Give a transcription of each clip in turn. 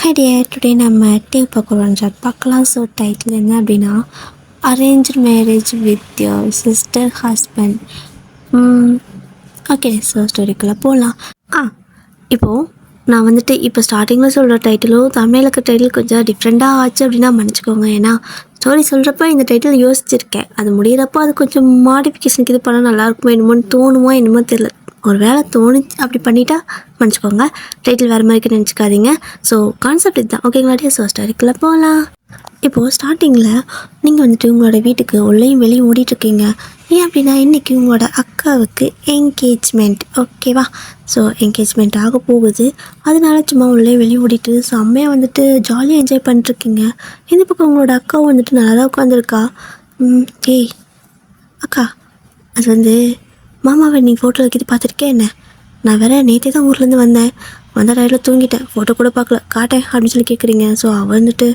High dear, today நம்ம TV பார்க்குறோம் பார்க்கலாம். ஸோ டைட்டில் என்ன அப்படின்னா, arrange marriage with your sister husband. Okay, so ஸ்டோரிக்குள்ளே போகலாம். இப்போது நான் வந்துட்டு இப்போ ஸ்டார்டிங்கில் சொல்கிற டைட்டிலும் தமிழில் இருக்க டைட்டில் கொஞ்சம் டிஃப்ரெண்ட்டாக ஆச்சு அப்படின்னா மன்னிச்சிக்கோங்க. ஏன்னா ஸ்டோரி சொல்கிறப்ப இந்த டைட்டில் யோசிச்சிருக்கேன், அது முடிகிறப்போ அது கொஞ்சம் மாடிஃபிகேஷனுக்கு இது பண்ணால் நல்லாயிருக்குமோ என்னமோன்னு தோணுமோ என்னமோ தெரியல. ஒரு வேளை தோணுச்சு அப்படி பண்ணிட்டா மன்னிச்சிக்கோங்க, டைட்டில் வேறு மாதிரி நினச்சிக்காதீங்க. ஸோ கான்செப்ட் இதுதான், ஓகேங்களாட்டியா? ஸோ ஸ்டோரிக்குள்ளே போகலாம். இப்போது ஸ்டார்டிங்கில் நீங்கள் வந்துட்டு உங்களோட வீட்டுக்கு உள்ளேயும் வெளியும் ஓடிட்டுருக்கீங்க. ஏன் அப்படின்னா இன்றைக்கி உங்களோட அக்காவுக்கு என்கேஜ்மெண்ட், ஓகேவா? ஸோ என்கேஜ்மெண்ட் ஆக போகுது, அதனால சும்மா உள்ளே வெளியே ஓடிட்டு செம்மையாக வந்துட்டு ஜாலியாக என்ஜாய் பண்ணிட்டுருக்கீங்க. இந்த பக்கம் உங்களோட அக்காவும் வந்துட்டு நல்லா தான் உட்காந்துருக்கா. ஏய் அக்கா, அது வந்து மாமாவை நீ ஃபோட்டோ வைக்கிது பார்த்துருக்கேன் என்ன? நான் வேறு நேற்றே தான் ஊர்லேருந்து வந்த டயத்தில் தூங்கிட்டேன், ஃபோட்டோ கூட பார்க்கல, காட்டேன் அப்படின்னு சொல்லி கேட்குறீங்க. ஸோ அவள் வந்துட்டு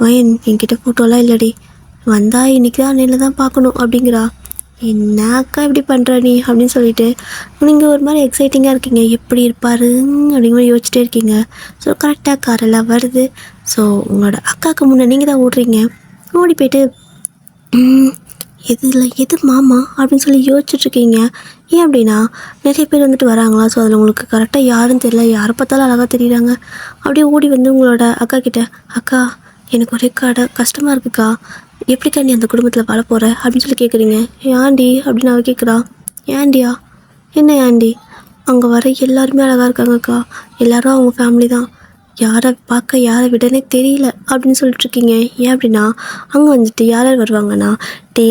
வயன் என்கிட்ட ஃபோட்டோலாம் இல்லடி, வந்தா இன்றைக்கி தான் நேரில் தான் பார்க்கணும் அப்படிங்கிறா. என்ன அக்கா இப்படி பண்ணுற நீ அப்படின்னு சொல்லிட்டு நீங்கள் ஒரு மாதிரி எக்ஸைட்டிங்காக இருக்கீங்க, எப்படி இருப்பாரு அப்படிங்கிற மாதிரி யோசிச்சுட்டே இருக்கீங்க. ஸோ கரெக்டாக காரெல்லாம் வருது. ஸோ உங்களோட அக்காவுக்கு முன்னே நீங்கள் தான் ஓடுறீங்க. ஓடி போய்ட்டு எது மாமா அப்படின்னு சொல்லி யோசிச்சுட்ருக்கீங்க. ஏன் அப்படின்னா நிறைய பேர் வந்துட்டு வராங்களா. ஸோ அதில் உங்களுக்கு கரெக்டாக யாருன்னு தெரியல, யாரை பார்த்தாலும் அழகாக தெரியுறாங்க. அப்படியே ஓடி வந்து உங்களோட அக்கா கிட்டே, அக்கா எனக்கு ஒரே கஷ்டமாக இருக்குக்கா, எப்படிக்கா நீ அந்த குடும்பத்தில் வாழ போகிற அப்படின்னு சொல்லி கேட்குறீங்க. ஏன்டி அப்படின்னு அவள் கேட்குறா. ஏன்டியா? என்ன ஏன்டி? அங்கே வர எல்லாருமே அழகாக இருக்காங்கக்கா, எல்லோரும் அவங்க ஃபேமிலி தான், யாரை பார்க்க யாரை விடனே தெரியல அப்படின்னு சொல்லிட்டுருக்கீங்க. ஏன் அப்படின்னா அங்கே வந்துட்டு யார் யார் வருவாங்கன்னா டே,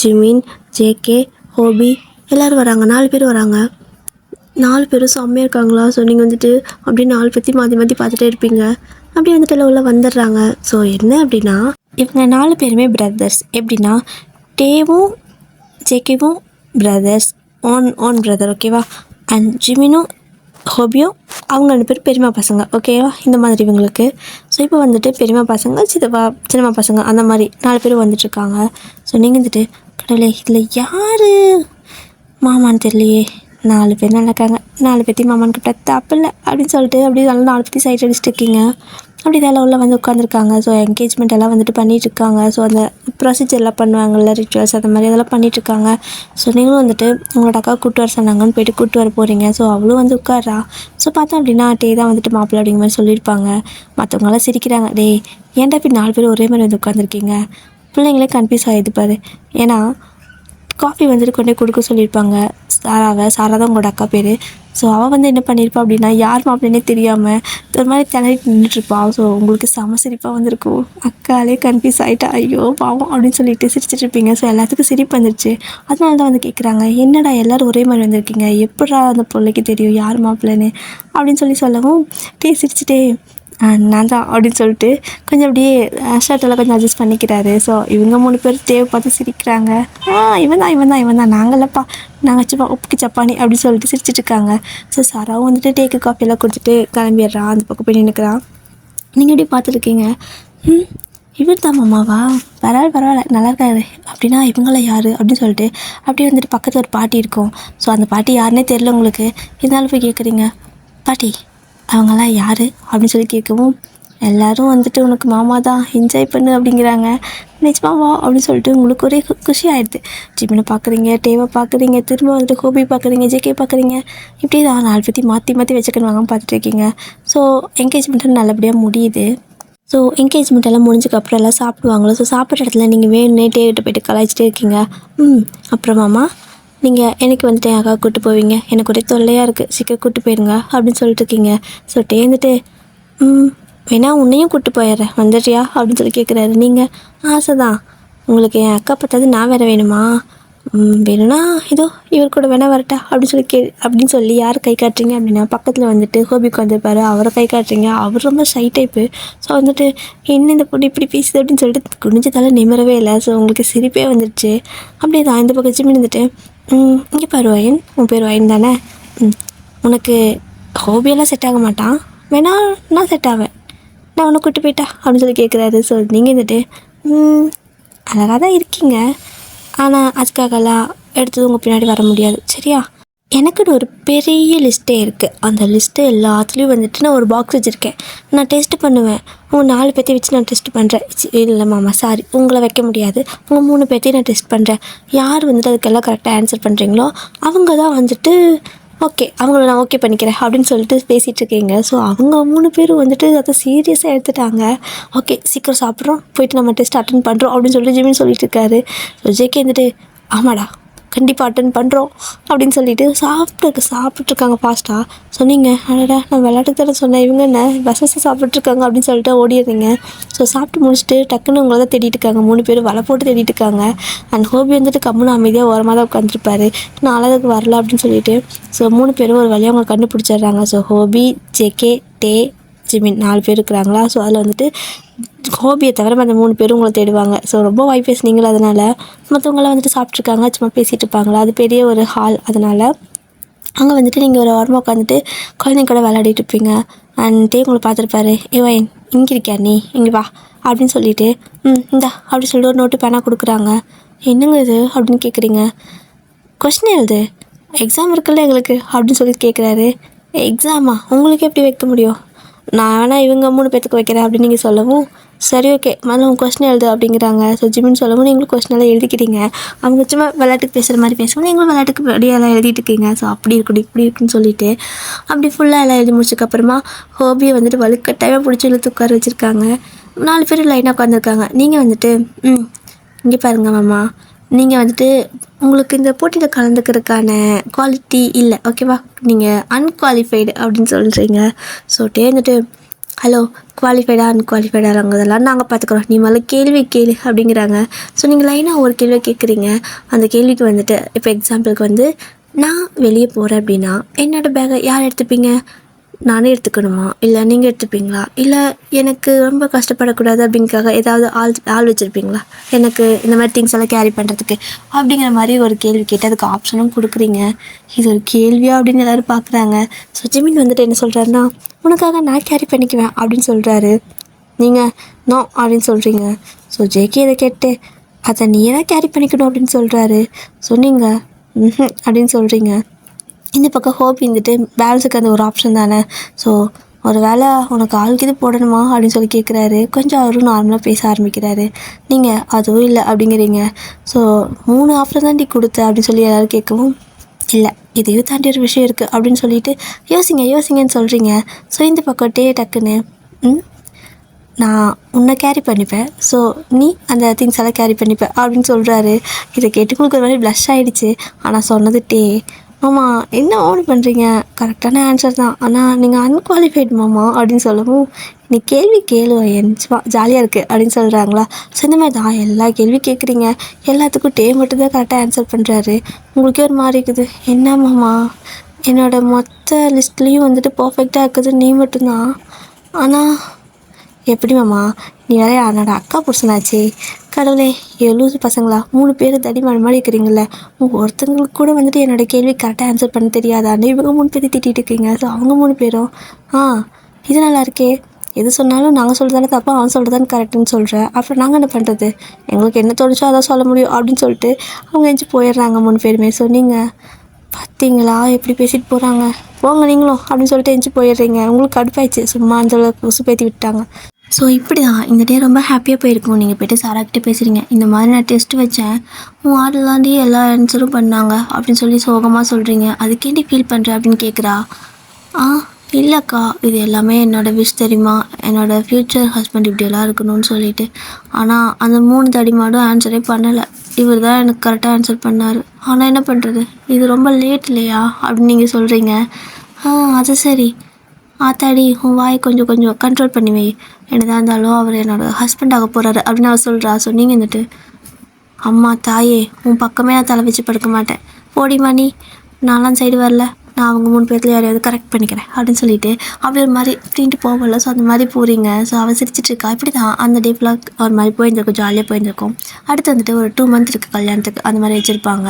ஜிமின், ஜேகே, ஹோபி எல்லோரும் வராங்க. 4 பேர் வராங்க. 4 பேரும் செம்மையாக இருக்காங்களா. ஸோ நீங்கள் வந்துட்டு அப்படியே 4 பற்றி மாற்றி மாற்றி பார்த்துட்டே இருப்பீங்க. அப்படியே வந்துட்டு உள்ள வந்துடுறாங்க. ஸோ என்ன அப்படின்னா இவங்க 4 பேருமே பிரதர்ஸ். எப்படின்னா டேவும் ஜேகேவும் பிரதர்ஸ், ஓன் பிரதர், ஓகேவா? அண்ட் ஜிமினும் ஹோபியும் அவங்க 2 பேர் பெரியமா பசங்க, ஓகேவா? இந்த மாதிரி இவங்களுக்கு. ஸோ இப்போ வந்துட்டு பெரியமா பசங்க, சின்னம்மா பசங்க, அந்த மாதிரி 4 பேரும் வந்துட்டுருக்காங்க. ஸோ நீங்கள் வந்துட்டு கடவுளே இதில் யார் மாமான்னு தெரியலையே, 4 பேர் நல்லா இருக்காங்க, 4 பேர்த்தையும் மாமான்னு கூப்பிட்டா தப்பு இல்லை அப்படின்னு சொல்லிட்டு அப்படியே நல்லா 4 பேர்த்தையும் சைட் அடிச்சுட்டு இருக்கீங்க. அப்படி இதெல்லாம் உள்ள வந்து உட்காந்துருக்காங்க. ஸோ என்கேஜ்மெண்ட் எல்லாம் வந்துட்டு பண்ணிகிட்ருக்காங்க. ஸோ அந்த ப்ரொசீஜர்லாம் பண்ணுவாங்கள்ல, ரிச்சுவல்ஸ் அந்த மாதிரி அதெல்லாம் பண்ணிகிட்ருக்காங்க. ஸோ நீங்களும் வந்துட்டு உங்களோட அக்கா கூப்பிட்டு வர சொன்னாங்கன்னு போய்ட்டு கூப்பிட்டு வர போகிறீங்க. ஸோ அவளும் வந்து உட்காரா. ஸோ பார்த்தோம் அப்படின்னா டே தான் வந்துட்டு மாப்பிள்ளை அப்படிங்கிற மாதிரி சொல்லியிருப்பாங்க. மற்றவங்களாம் சிரிக்கிறாங்க. டே ஏன்டா இப்படி 4 பேர் ஒரே மாதிரி வந்து உட்காந்துருக்கீங்க? பிள்ளைங்களே கன்ஃபியூஸ் ஆகிது பாரு. ஏன்னா காஃபி வந்துட்டு கொண்டே கொடுக்க சொல்லியிருப்பாங்க சாரா தான் உங்களோட அக்கா பேர். ஸோ அவள் வந்து என்ன பண்ணியிருப்பா அப்படின்னா யார் மாப்பிள்ளைனே தெரியாமல் ஒரு மாதிரி திணறிட்டு நின்றுட்டுருப்பாள். ஸோ உங்களுக்கு செம சிரிப்பாக வந்திருக்கும். அக்காலே கன்ஃபியூஸ் ஆகிட்டா, ஐயோ பாவம் அப்படின்னு சொல்லிட்டு சிரிச்சிட்டு இருப்பீங்க. ஸோ எல்லாத்துக்கும் சிரிப்பு வந்துருச்சு. அதனால தான் வந்து கேட்குறாங்க, என்னடா எல்லோரும் ஒரே மாதிரி வந்திருக்கீங்க, எப்படா அந்த பிள்ளைக்கு தெரியும் யார் மாப்பிள்ளைன்னு அப்படின்னு சொல்லவும் சிரிச்சிட்டே நான் தான் அப்படின்னு சொல்லிட்டு கொஞ்சம் அப்படியே ஷர்ட்டெல்லாம் கொஞ்சம் அட்ஜஸ்ட் பண்ணிக்கிறாரு. ஸோ இவங்க 3 பேர் தேவை பார்த்து சிரிக்கிறாங்க. இவன் தான் நாங்களப்பா, நாங்கள் சும்மா உப்புக்கு சப்பானி அப்படின்னு சொல்லிட்டு சிரிச்சிட்ருக்காங்க. ஸோ சாராவும் வந்துட்டு டேக்கு காஃபியெல்லாம் கொடுத்துட்டு கிளம்பிடுறான். அந்த பக்கம் போய் நின்றுக்கிறான். நீங்கள் அப்படியே பார்த்துருக்கீங்க. இவர் தான் மாமாவா, பரவாயில்ல நல்லா இருக்காரு அப்படின்னா இவங்களாம் யார் அப்படின்னு சொல்லிட்டு அப்படியே வந்துட்டு பக்கத்தில் ஒரு பாட்டி இருக்கும். ஸோ அந்த பாட்டி யாருன்னே தெரியல உங்களுக்கு, இருந்தாலும் போய் கேட்குறீங்க, பாட்டி அவங்களாம் யார் அப்படின்னு சொல்லி கேட்கவும் எல்லோரும் வந்துட்டு உனக்கு மாமா தான், என்ஜாய் பண்ணு அப்படிங்கிறாங்க. நிஜமாவா அப்படின்னு சொல்லிட்டு உங்களுக்கு ஒரே குஷி ஆகிடுது. ஜிமினை பார்க்குறீங்க, டேவை பார்க்குறீங்க, திரும்ப வந்துட்டு ஹோபி பார்க்குறீங்க, ஜேகே பார்க்குறீங்க. இப்படி தான் 4 பற்றி மாற்றி வச்சுக்கணுவாங்க பார்த்துட்டு இருக்கீங்க. ஸோ என்கேஜ்மெண்ட்டு நல்லபடியாக முடியுது. ஸோ என்கேஜ்மெண்ட் எல்லாம் முடிஞ்சதுக்கப்புறம் எல்லாம் சாப்பிடுவாங்களோ. ஸோ சாப்பிட்ற இடத்துல நீங்கள் வேணுன்னே டேவிட்ட போய்ட்டு கலாய்ச்சிட்டே இருக்கீங்க. அப்புறமாமா நீங்கள் எனக்கு வந்துட்டு என் அக்கா கூப்பிட்டு போவீங்க, எனக்கு ஒரே தொல்லையாக இருக்குது, சீக்கிரம் கூப்பிட்டு போயிடுங்க அப்படின்னு சொல்லிட்டு இருக்கீங்க. ஸோ வந்துட்டு வேணா உன்னையும் கூப்பிட்டு போயிடுறேன், வந்துடுறியா அப்படின்னு சொல்லி கேட்குறாரு. நீங்கள் ஆசை தான் உங்களுக்கு, என் அக்கா பார்த்தது நான் வேறு வேணுமா, வேணும்னா இதோ இவர் கூட வேணா வரட்டா அப்படின்னு சொல்லி யார் கை காட்டுறீங்க அப்படின்னா பக்கத்தில் வந்துட்டு ஹோபிக்கு வந்திருப்பாரு, அவரை கை காட்டுறீங்க. அவர் ரொம்ப ஷை டைப்பு. ஸோ வந்துட்டு என்ன இந்த பொண்ணு இப்படி பேசுது அப்படின்னு சொல்லிட்டு குனிஞ்சதால நிமிரவே இல்லை. ஸோ உங்களுக்கு சிரிப்பே வந்துடுச்சு. அப்படியே தான் இந்த பக்கம் ஜிமின் வந்துட்டு இங்கே பாரு வயன், உன் பேர் வயன் தானே, உனக்கு ஹோபியெல்லாம் செட் ஆக மாட்டான், வேணா நான் செட் ஆவேன், நான் உன்னை கூப்பிட்டு போயிட்டா அப்படின்னு சொல்லி கேட்குறாரு. ஸோ நீங்கள் வந்துட்டு அழகாக தான் இருக்கீங்க, ஆனால் அதுக்காகலாம் எடுத்தது உங்கள் பின்னாடி வர முடியாது, சரியா? எனக்குன்னு ஒரு பெரிய லிஸ்ட்டே இருக்குது. அந்த லிஸ்ட்டு எல்லாத்துலேயும் வந்துட்டு நான் ஒரு பாக்ஸ் வச்சுருக்கேன். நான் டெஸ்ட் பண்ணுவேன். உங்கள் 4 பேர்த்தையும் வச்சு நான் டெஸ்ட் பண்ணுறேன். இல்லை மாமா சாரி, உங்களை வைக்க முடியாது. உங்கள் 3 பேர்த்தையும் நான் டெஸ்ட் பண்ணுறேன். யார் வந்துட்டு அதுக்கெல்லாம் கரெக்டாக ஆன்சர் பண்ணுறீங்களோ அவங்க தான் வந்துட்டு ஓகே, அவங்கள நான் ஓகே பண்ணிக்கிறேன் அப்படின்னு சொல்லிட்டு பேசிகிட்டு இருக்கீங்க. ஸோ அவங்க 3 பேரும் வந்துட்டு அதை சீரியஸாக எடுத்துட்டாங்க. ஓகே சீக்கிரம் சாப்பிட்றோம், போயிட்டு நம்ம டெஸ்ட் அட்டன் பண்ணுறோம் அப்படின்னு சொல்லிட்டு ஜிமின் சொல்லிட்டு இருக்காரு. ஸோ ஜேகே வந்துட்டு ஆமாடா கண்டிப்பாக அட்டன் பண்ணுறோம் அப்படின்னு சொல்லிட்டு சாப்பிட்ருக்காங்க ஃபாஸ்ட்டாக. சொன்னீங்க அடடா நான் விளையாட்டுக்கு தானே சொன்னேன், இவங்க என்ன பசஸ் சாப்பிட்ருக்காங்க அப்படின்னு சொல்லிட்டு ஓடிடுறீங்க. ஸோ சாப்பிட்டு முடிச்சுட்டு டக்குன்னு உங்களை தான் தேடிட்டு இருக்காங்க. 3 பேர் வலை போட்டு தேடிட்டு இருக்காங்க. அண்ட் ஹோபி வந்துட்டு கம்முன்னு அமைதியாக ஓரமாக தான் உட்காந்துருப்பாரு. நான் அழகுக்கு வரல அப்படின்னு சொல்லிட்டு. ஸோ 3 பேரும் ஒரு வழியாக அவங்க கண்டுபிடிச்சிடுறாங்க. ஸோ ஹோபி, ஜேகே, டே, ஜிமின் 4 பேர் இருக்கிறாங்களா. ஸோ அதில் வந்துட்டு ஹோபியை தவிர அந்த 3 பேரும் உங்களை தேடுவாங்க. ஸோ ரொம்ப வாய் பேசுனீங்களா, அதனால் மற்றவங்களாம் வந்துட்டு சாப்பிட்ருக்காங்க, சும்மா பேசிகிட்டு இருப்பாங்களா. அது பெரிய ஒரு ஹால், அதனால் அங்கே வந்துட்டு நீங்கள் ஒரு ஓரமாக உட்காந்துட்டு குழந்தைங்க கூட விளையாடிட்டு இருப்பீங்க. அண்ட் டே உங்களை பார்த்துருப்பாரு. ஏன் இங்கே இருக்கியா நீ, இங்கே வா அப்படின்னு சொல்லிட்டு இந்தா அப்படின்னு சொல்லிட்டு ஒரு நோட்டு பேனா கொடுக்குறாங்க. என்னங்க இது அப்படின்னு கேட்குறீங்க. கொஸ்டின் எழுது, எக்ஸாம் இருக்குல்ல எங்களுக்கு அப்படின்னு சொல்லி கேட்குறாரு. எக்ஸாமா, உங்களுக்கு எப்படி வைக்க முடியும், நான் வேணால் இவங்க 3 பேர்த்துக்கு வைக்கிறேன் அப்படின்னு நீங்கள் சொல்லவும் சரி ஓகே முதல்ல உங்கள் கொஸ்டின் எழுது அப்படிங்கிறாங்க. ஸோ ஜிமின் சொல்லவும் நீங்களும் கொஸ்டின் எல்லாம் எழுதிக்கிறீங்க. அவங்க சும்மா விளையாட்டுக்கு பேசுகிற மாதிரி பேசுவோம், நீங்களும் விளையாட்டுக்கு அப்படியே எல்லாம் எழுதிட்டு இருக்கீங்க. ஸோ அப்படி இருக்கணும் இப்படி இருக்குன்னு சொல்லிட்டு அப்படி ஃபுல்லாக எல்லாம் எழுதி முடிச்சதுக்கப்புறமா ஹோபியை வந்துட்டு வலுக்கட்டாயமாக பிடிச்சி இழுத்து உட்கார வச்சுருக்காங்க. 4 பேர் லைனாக உட்காந்துருக்காங்க. நீங்கள் வந்துட்டு இங்கே பாருங்க மாமா, நீங்கள் வந்துட்டு உங்களுக்கு இந்த போட்டியில் கலந்துக்கிறதுக்கான குவாலிட்டி இல்லை ஓகேவா, நீங்கள் அன்குவாலிஃபைடு அப்படின்னு சொல்கிறீங்க. ஸோ வந்துட்டு ஹலோ குவாலிஃபைடா அன்குவாலிஃபைடாங்கிறதெல்லாம் நாங்கள் பார்த்துக்குறோம், நீ முதல்ல கேள்வி கேளு அப்படிங்கிறாங்க. ஸோ நீங்கள் லைனாக ஒரு கேள்வி கேட்குறீங்க. அந்த கேள்விக்கு வந்துட்டு இப்போ எக்ஸாம்பிளுக்கு வந்து நான் வெளியே போகிறேன் அப்படின்னா என்னோடய பேக்கை யார் எடுத்துப்பீங்க, நானே எடுத்துக்கணுமா இல்லை நீங்கள் எடுத்துப்பீங்களா, இல்லை எனக்கு ரொம்ப கஷ்டப்படக்கூடாது அப்படிங்கிறக்காக ஏதாவது ஆள் வச்சுருப்பீங்களா எனக்கு இந்த மாதிரி திங்ஸ் எல்லாம் கேரி பண்ணுறதுக்கு அப்படிங்கிற மாதிரி ஒரு கேள்வி கேட்டு அதுக்கு ஆப்ஷனும் கொடுக்குறீங்க. இது ஒரு கேள்வியா அப்படின்னு எல்லோரும் பார்க்குறாங்க. ஸோ ஜிமின் வந்துட்டு என்ன சொல்கிறாருன்னா உனக்காக நான் கேரி பண்ணிக்குவேன் அப்படின்னு சொல்கிறாரு. நீங்கள் நோ அப்படின்னு சொல்கிறீங்க. ஸோ ஜேகே இதை கேட்டு அதை நீ தான் கேரி பண்ணிக்கணும் அப்படின்னு சொல்கிறாரு. சொன்னீங்க அப்படின்னு சொல்கிறீங்க. இந்த பக்கம் ஹோப் வந்துட்டு பேலன்ஸுக்கு அந்த ஒரு ஆப்ஷன் தானே. ஸோ ஒரு வேளை உனக்கு ஆளுக்கு இது போடணுமா அப்படின்னு சொல்லி கேட்குறாரு. கொஞ்சம் அவரும் நார்மலாக பேச ஆரம்பிக்கிறாரு. நீங்கள் அதுவும் இல்லை அப்படிங்கிறீங்க. ஸோ 3 ஆப்ஷன் தாண்டி கொடுத்த அப்படின்னு சொல்லி எல்லோரும் கேட்கவும் இல்லை இதையும் தாண்டி ஒரு விஷயம் இருக்குது அப்படின்னு சொல்லிட்டு யோசிங்கன்னு சொல்கிறீங்க. ஸோ இந்த பக்கம் டக்குன்னு நான் உன்னை கேரி பண்ணிப்பேன், ஸோ நீ அந்த திங்ஸ் எல்லாம் கேரி பண்ணிப்பேன் அப்படின்னு சொல்கிறாரு. இதை கேட்டு உங்களுக்கு ஒரு மாதிரி ப்ளஷ் ஆகிடுச்சு. ஆனால் சொன்னது மாமா என்ன ஓன் பண்ணுறீங்க, கரெக்டான ஆன்சர் தான், ஆனால் நீங்கள் அன்குவாலிஃபைடு மாமா அப்படின்னு சொல்லவும் நீ கேள்வி கேளுவேன் ஜாலியாக இருக்குது அப்படின்னு சொல்கிறாங்களா. ஸோ இந்த மாதிரி தான் எல்லா கேள்வி கேட்குறீங்க. எல்லாத்துக்கும் மட்டும்தான் கரெக்டாக ஆன்சர் பண்ணுறாரு. உங்களுக்கே ஒரு மாதிரி இருக்குது. என்ன மாமா என்னோடய மொத்த லிஸ்ட்லேயும் வந்துட்டு பர்ஃபெக்டாக இருக்குது நீ மட்டும்தான், ஆனால் எப்படி மாமா நீ வேற என்னோட அக்கா புருஷனாச்சே, கடவுளே லூசு பசங்களா 3 பேர் மாதிரி இருக்கிறீங்களே, ஒருத்தங்களுக்கு கூட வந்துட்டு என்னோடய கேள்வி கரெக்டாக ஆன்சர் பண்ண தெரியாதான்னு இவங்க 3 பேர் திட்டிகிட்டு இருக்கீங்க. ஸோ அவங்க 3 பேரும் இது நல்லா இருக்கே, எது சொன்னாலும் நாங்கள் சொல்கிறதானே தப்பா அவன் சொல்கிறதானே கரெக்டுன்னு சொல்கிறேன், அப்புறம் நாங்கள் என்ன பண்ணுறது, எங்களுக்கு என்ன தோணுச்சோ அதான் சொல்ல முடியும் அப்படின்னு சொல்லிட்டு அவங்க எஞ்சி போயிடுறாங்க 3 பேருமே. ஸோ நீங்கள் பார்த்தீங்களா எப்படி பேசிட்டு போகிறாங்க, போங்க நீங்களும் அப்படின்னு சொல்லிட்டு எஞ்சி போயிடுறீங்க. உங்களுக்கு கடுப்பாயிடுச்சு, சும்மா அந்த உசு பேத்தி விட்டாங்க. ஸோ இப்படி தான் இந்த டே ரொம்ப ஹாப்பியாக போயிருக்கும். நீங்கள் போய்ட்டு சாராக்கிட்ட பேசுகிறீங்க, இந்த மாதிரி நான் டெஸ்ட் வச்சேன், உன் ஆடலாண்டி எல்லா ஆன்சரும் பண்ணாங்க அப்படின்னு சொல்லி சோகமாக சொல்கிறீங்க. அதுக்கேண்டி ஃபீல் பண்ணுற அப்படின்னு கேட்குறா. இல்லைக்கா இது எல்லாமே என்னோடய விஷ் தெரியுமா, என்னோடய ஃப்யூச்சர் ஹஸ்பண்ட் இப்படியெல்லாம் இருக்கணும்னு சொல்லிட்டு, ஆனால் அந்த 3 தடிமாடும் ஆன்சரே பண்ணலை, இவர் தான் எனக்கு கரெக்டாக ஆன்சர் பண்ணார், ஆனால் என்ன பண்ணுறது இது ரொம்ப லேட் இல்லையா அப்படின்னு நீங்கள் சொல்கிறீங்க. அது சரி ஆத்தாடி உன் வாயை கொஞ்சம் கண்ட்ரோல் பண்ணி வை, என்னதான் இருந்தாலும் அவர் என்னோடய ஹஸ்பண்ட் ஆக போகிறாரு அப்படின்னு அவர் சொல்கிறா. ஸோ நீங்கள் வந்துட்டு அம்மா தாயே உன் பக்கமே நான் தலை வச்சு படுக்க மாட்டேன், போடிமா நீ, நான்லாம் சைடு வரல, நான் அவங்க 3 பேர்த்துல யாரையாவது கரெக்ட் பண்ணிக்கிறேன் அப்படின்னு சொல்லிட்டு அப்படி ஒரு மாதிரி அப்படின்ட்டு போகல. ஸோ அந்த மாதிரி போகிறீங்க. ஸோ அவள் சிரிச்சிட்டு இருக்கா. இப்படி தான் அந்த டே ஃபுல்லாக ஒரு மாதிரி போயிருந்திருக்கும், ஜாலியாக போயிருந்திருக்கும். அடுத்து வந்துட்டு ஒரு 2 மந்த் இருக்குது கல்யாணத்துக்கு, அந்த மாதிரி வச்சுருப்பாங்க.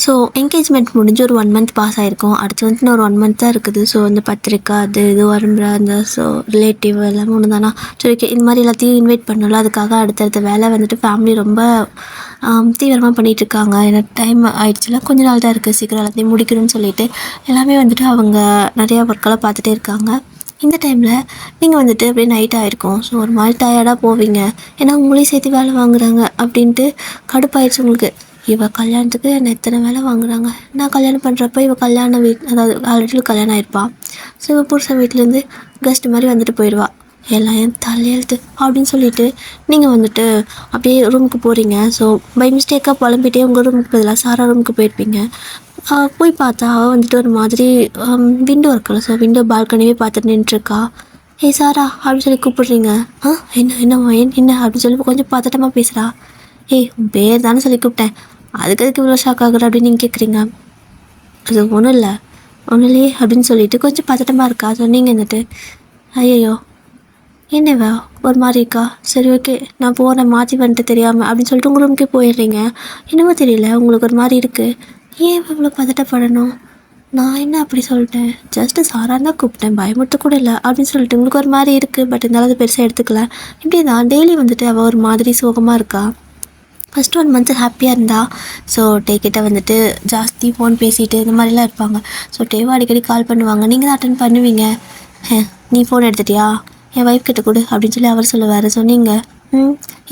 ஸோ என்கேஜ்மெண்ட் முடிஞ்சு ஒரு 1 மந்த் பாஸ் ஆகிருக்கும். அடுத்து வந்துட்டு இன்னும் ஒரு 1 மந்த் தான் இருக்குது. ஸோ அந்த பத்திரிக்கை அது இது வரும்புற அந்த ஸோ ரிலேட்டிவ் எல்லாமே ஒன்று தானா. சரி ஓகே, இந்த மாதிரி எல்லாத்தையும் இன்வைட் பண்ணல. அதுக்காக அடுத்தடுத்த வேலை வந்துட்டு ஃபேமிலி ரொம்ப தீவிரமாக பண்ணிகிட்ருக்காங்க. ஏன்னா டைம் ஆயிடுச்சுல, கொஞ்ச நாள் தான் இருக்குது, சீக்கிரம் எல்லாத்தையும் முடிக்கணும்னு சொல்லிட்டு எல்லாமே வந்துட்டு அவங்க நிறையா ஒர்க்கெல்லாம் பார்த்துட்டே இருக்காங்க. இந்த டைமில் நீங்கள் வந்துட்டு அப்படியே நைட் ஆகிருக்கும். ஸோ ஒரு மாதிரி டயர்டாக போவீங்க. ஏன்னா உங்களையும் சேர்த்து வேலை வாங்குறாங்க அப்படின்ட்டு கடுப்பாயிடுச்சு உங்களுக்கு. இவள் கல்யாணத்துக்கு என்ன எத்தனை வேலை வாங்குறாங்க, நான் கல்யாணம் பண்ணுறப்ப இவள் கல்யாண அதாவது ஆல்ரெடி கல்யாணம் ஆகிருப்பாள். ஸோ இவள் புருஷன் வீட்டிலேருந்து கெஸ்ட் மாதிரி வந்துட்டு போயிடுவா. எல்லாம் என் தலையெழுத்து அப்படின்னு சொல்லிட்டு நீங்கள் வந்துட்டு அப்படியே ரூமுக்கு போகிறீங்க. ஸோ பை மிஸ்டேக்காக புலம்பிட்டே உங்கள் ரூமுக்கு பதிலாக சாரா ரூமுக்கு போயிருப்பீங்க. போய் பார்த்தா அவள் வந்துட்டு ஒரு மாதிரி விண்டோ இருக்குல்ல, ஸோ விண்டோ பால்கனியே பார்த்துட்டு நின்றுருக்கா. ஏய் சாரா அப்படின்னு சொல்லி கூப்பிடுறீங்க. என்னம்மா என்ன அப்படின்னு சொல்லி கொஞ்சம் பதட்டமாக பேசுகிறா. ஏய் உன் பேர் தானே சொல்லி கூப்பிட்டேன், அதுக்கு இவ்வளோ ஷாக் ஆகுற அப்படின்னு நீங்கள் கேட்குறீங்க. அது ஒன்றும் இல்லையே அப்படின்னு சொல்லிட்டு கொஞ்சம் பதட்டமாக இருக்கா. ஸோ நீங்கள் வந்துட்டு ஐயோ என்னவா ஒரு மாதிரி இருக்கா, சரி ஓகே நான் போகிறேன் மாற்றி வந்துட்டு தெரியாமல் அப்படின்னு சொல்லிட்டு உங்கள் ரூமுக்கே போயிடுறீங்க. என்னமோ தெரியல உங்களுக்கு ஒரு மாதிரி இருக்குது. ஏன் இவ்வளோ பதட்டப்படணும், நான் என்ன அப்படி சொல்லிட்டேன், ஜஸ்ட்டு சாராக தான் கூப்பிட்டேன், பயமுறுத்த கூட இல்லை அப்படின்னு சொல்லிட்டு உங்களுக்கு ஒரு மாதிரி இருக்குது. பட் இருந்தாலும் அது பெருசாக எடுத்துக்கல. இப்படி தான் டெய்லி வந்துட்டு அவள் ஒரு மாதிரி சோகமாக இருக்கா. ஃபஸ்ட்டு 1 மந்த்து ஹாப்பியாக இருந்தா. ஸோ டேக்கிட்ட வந்துட்டு ஜாஸ்தி ஃபோன் பேசிகிட்டு இந்த மாதிரிலாம் இருப்பாங்க. ஸோ டேவை அடிக்கடி கால் பண்ணுவாங்க, நீங்கள் தான் அட்டன் பண்ணுவீங்க. நீ ஃபோன் எடுத்துட்டியா, என் ஒய்ஃப் கிட்ட கொடு அப்படின்னு சொல்லி அவர் சொல்லுவார். ஸோ நீங்கள்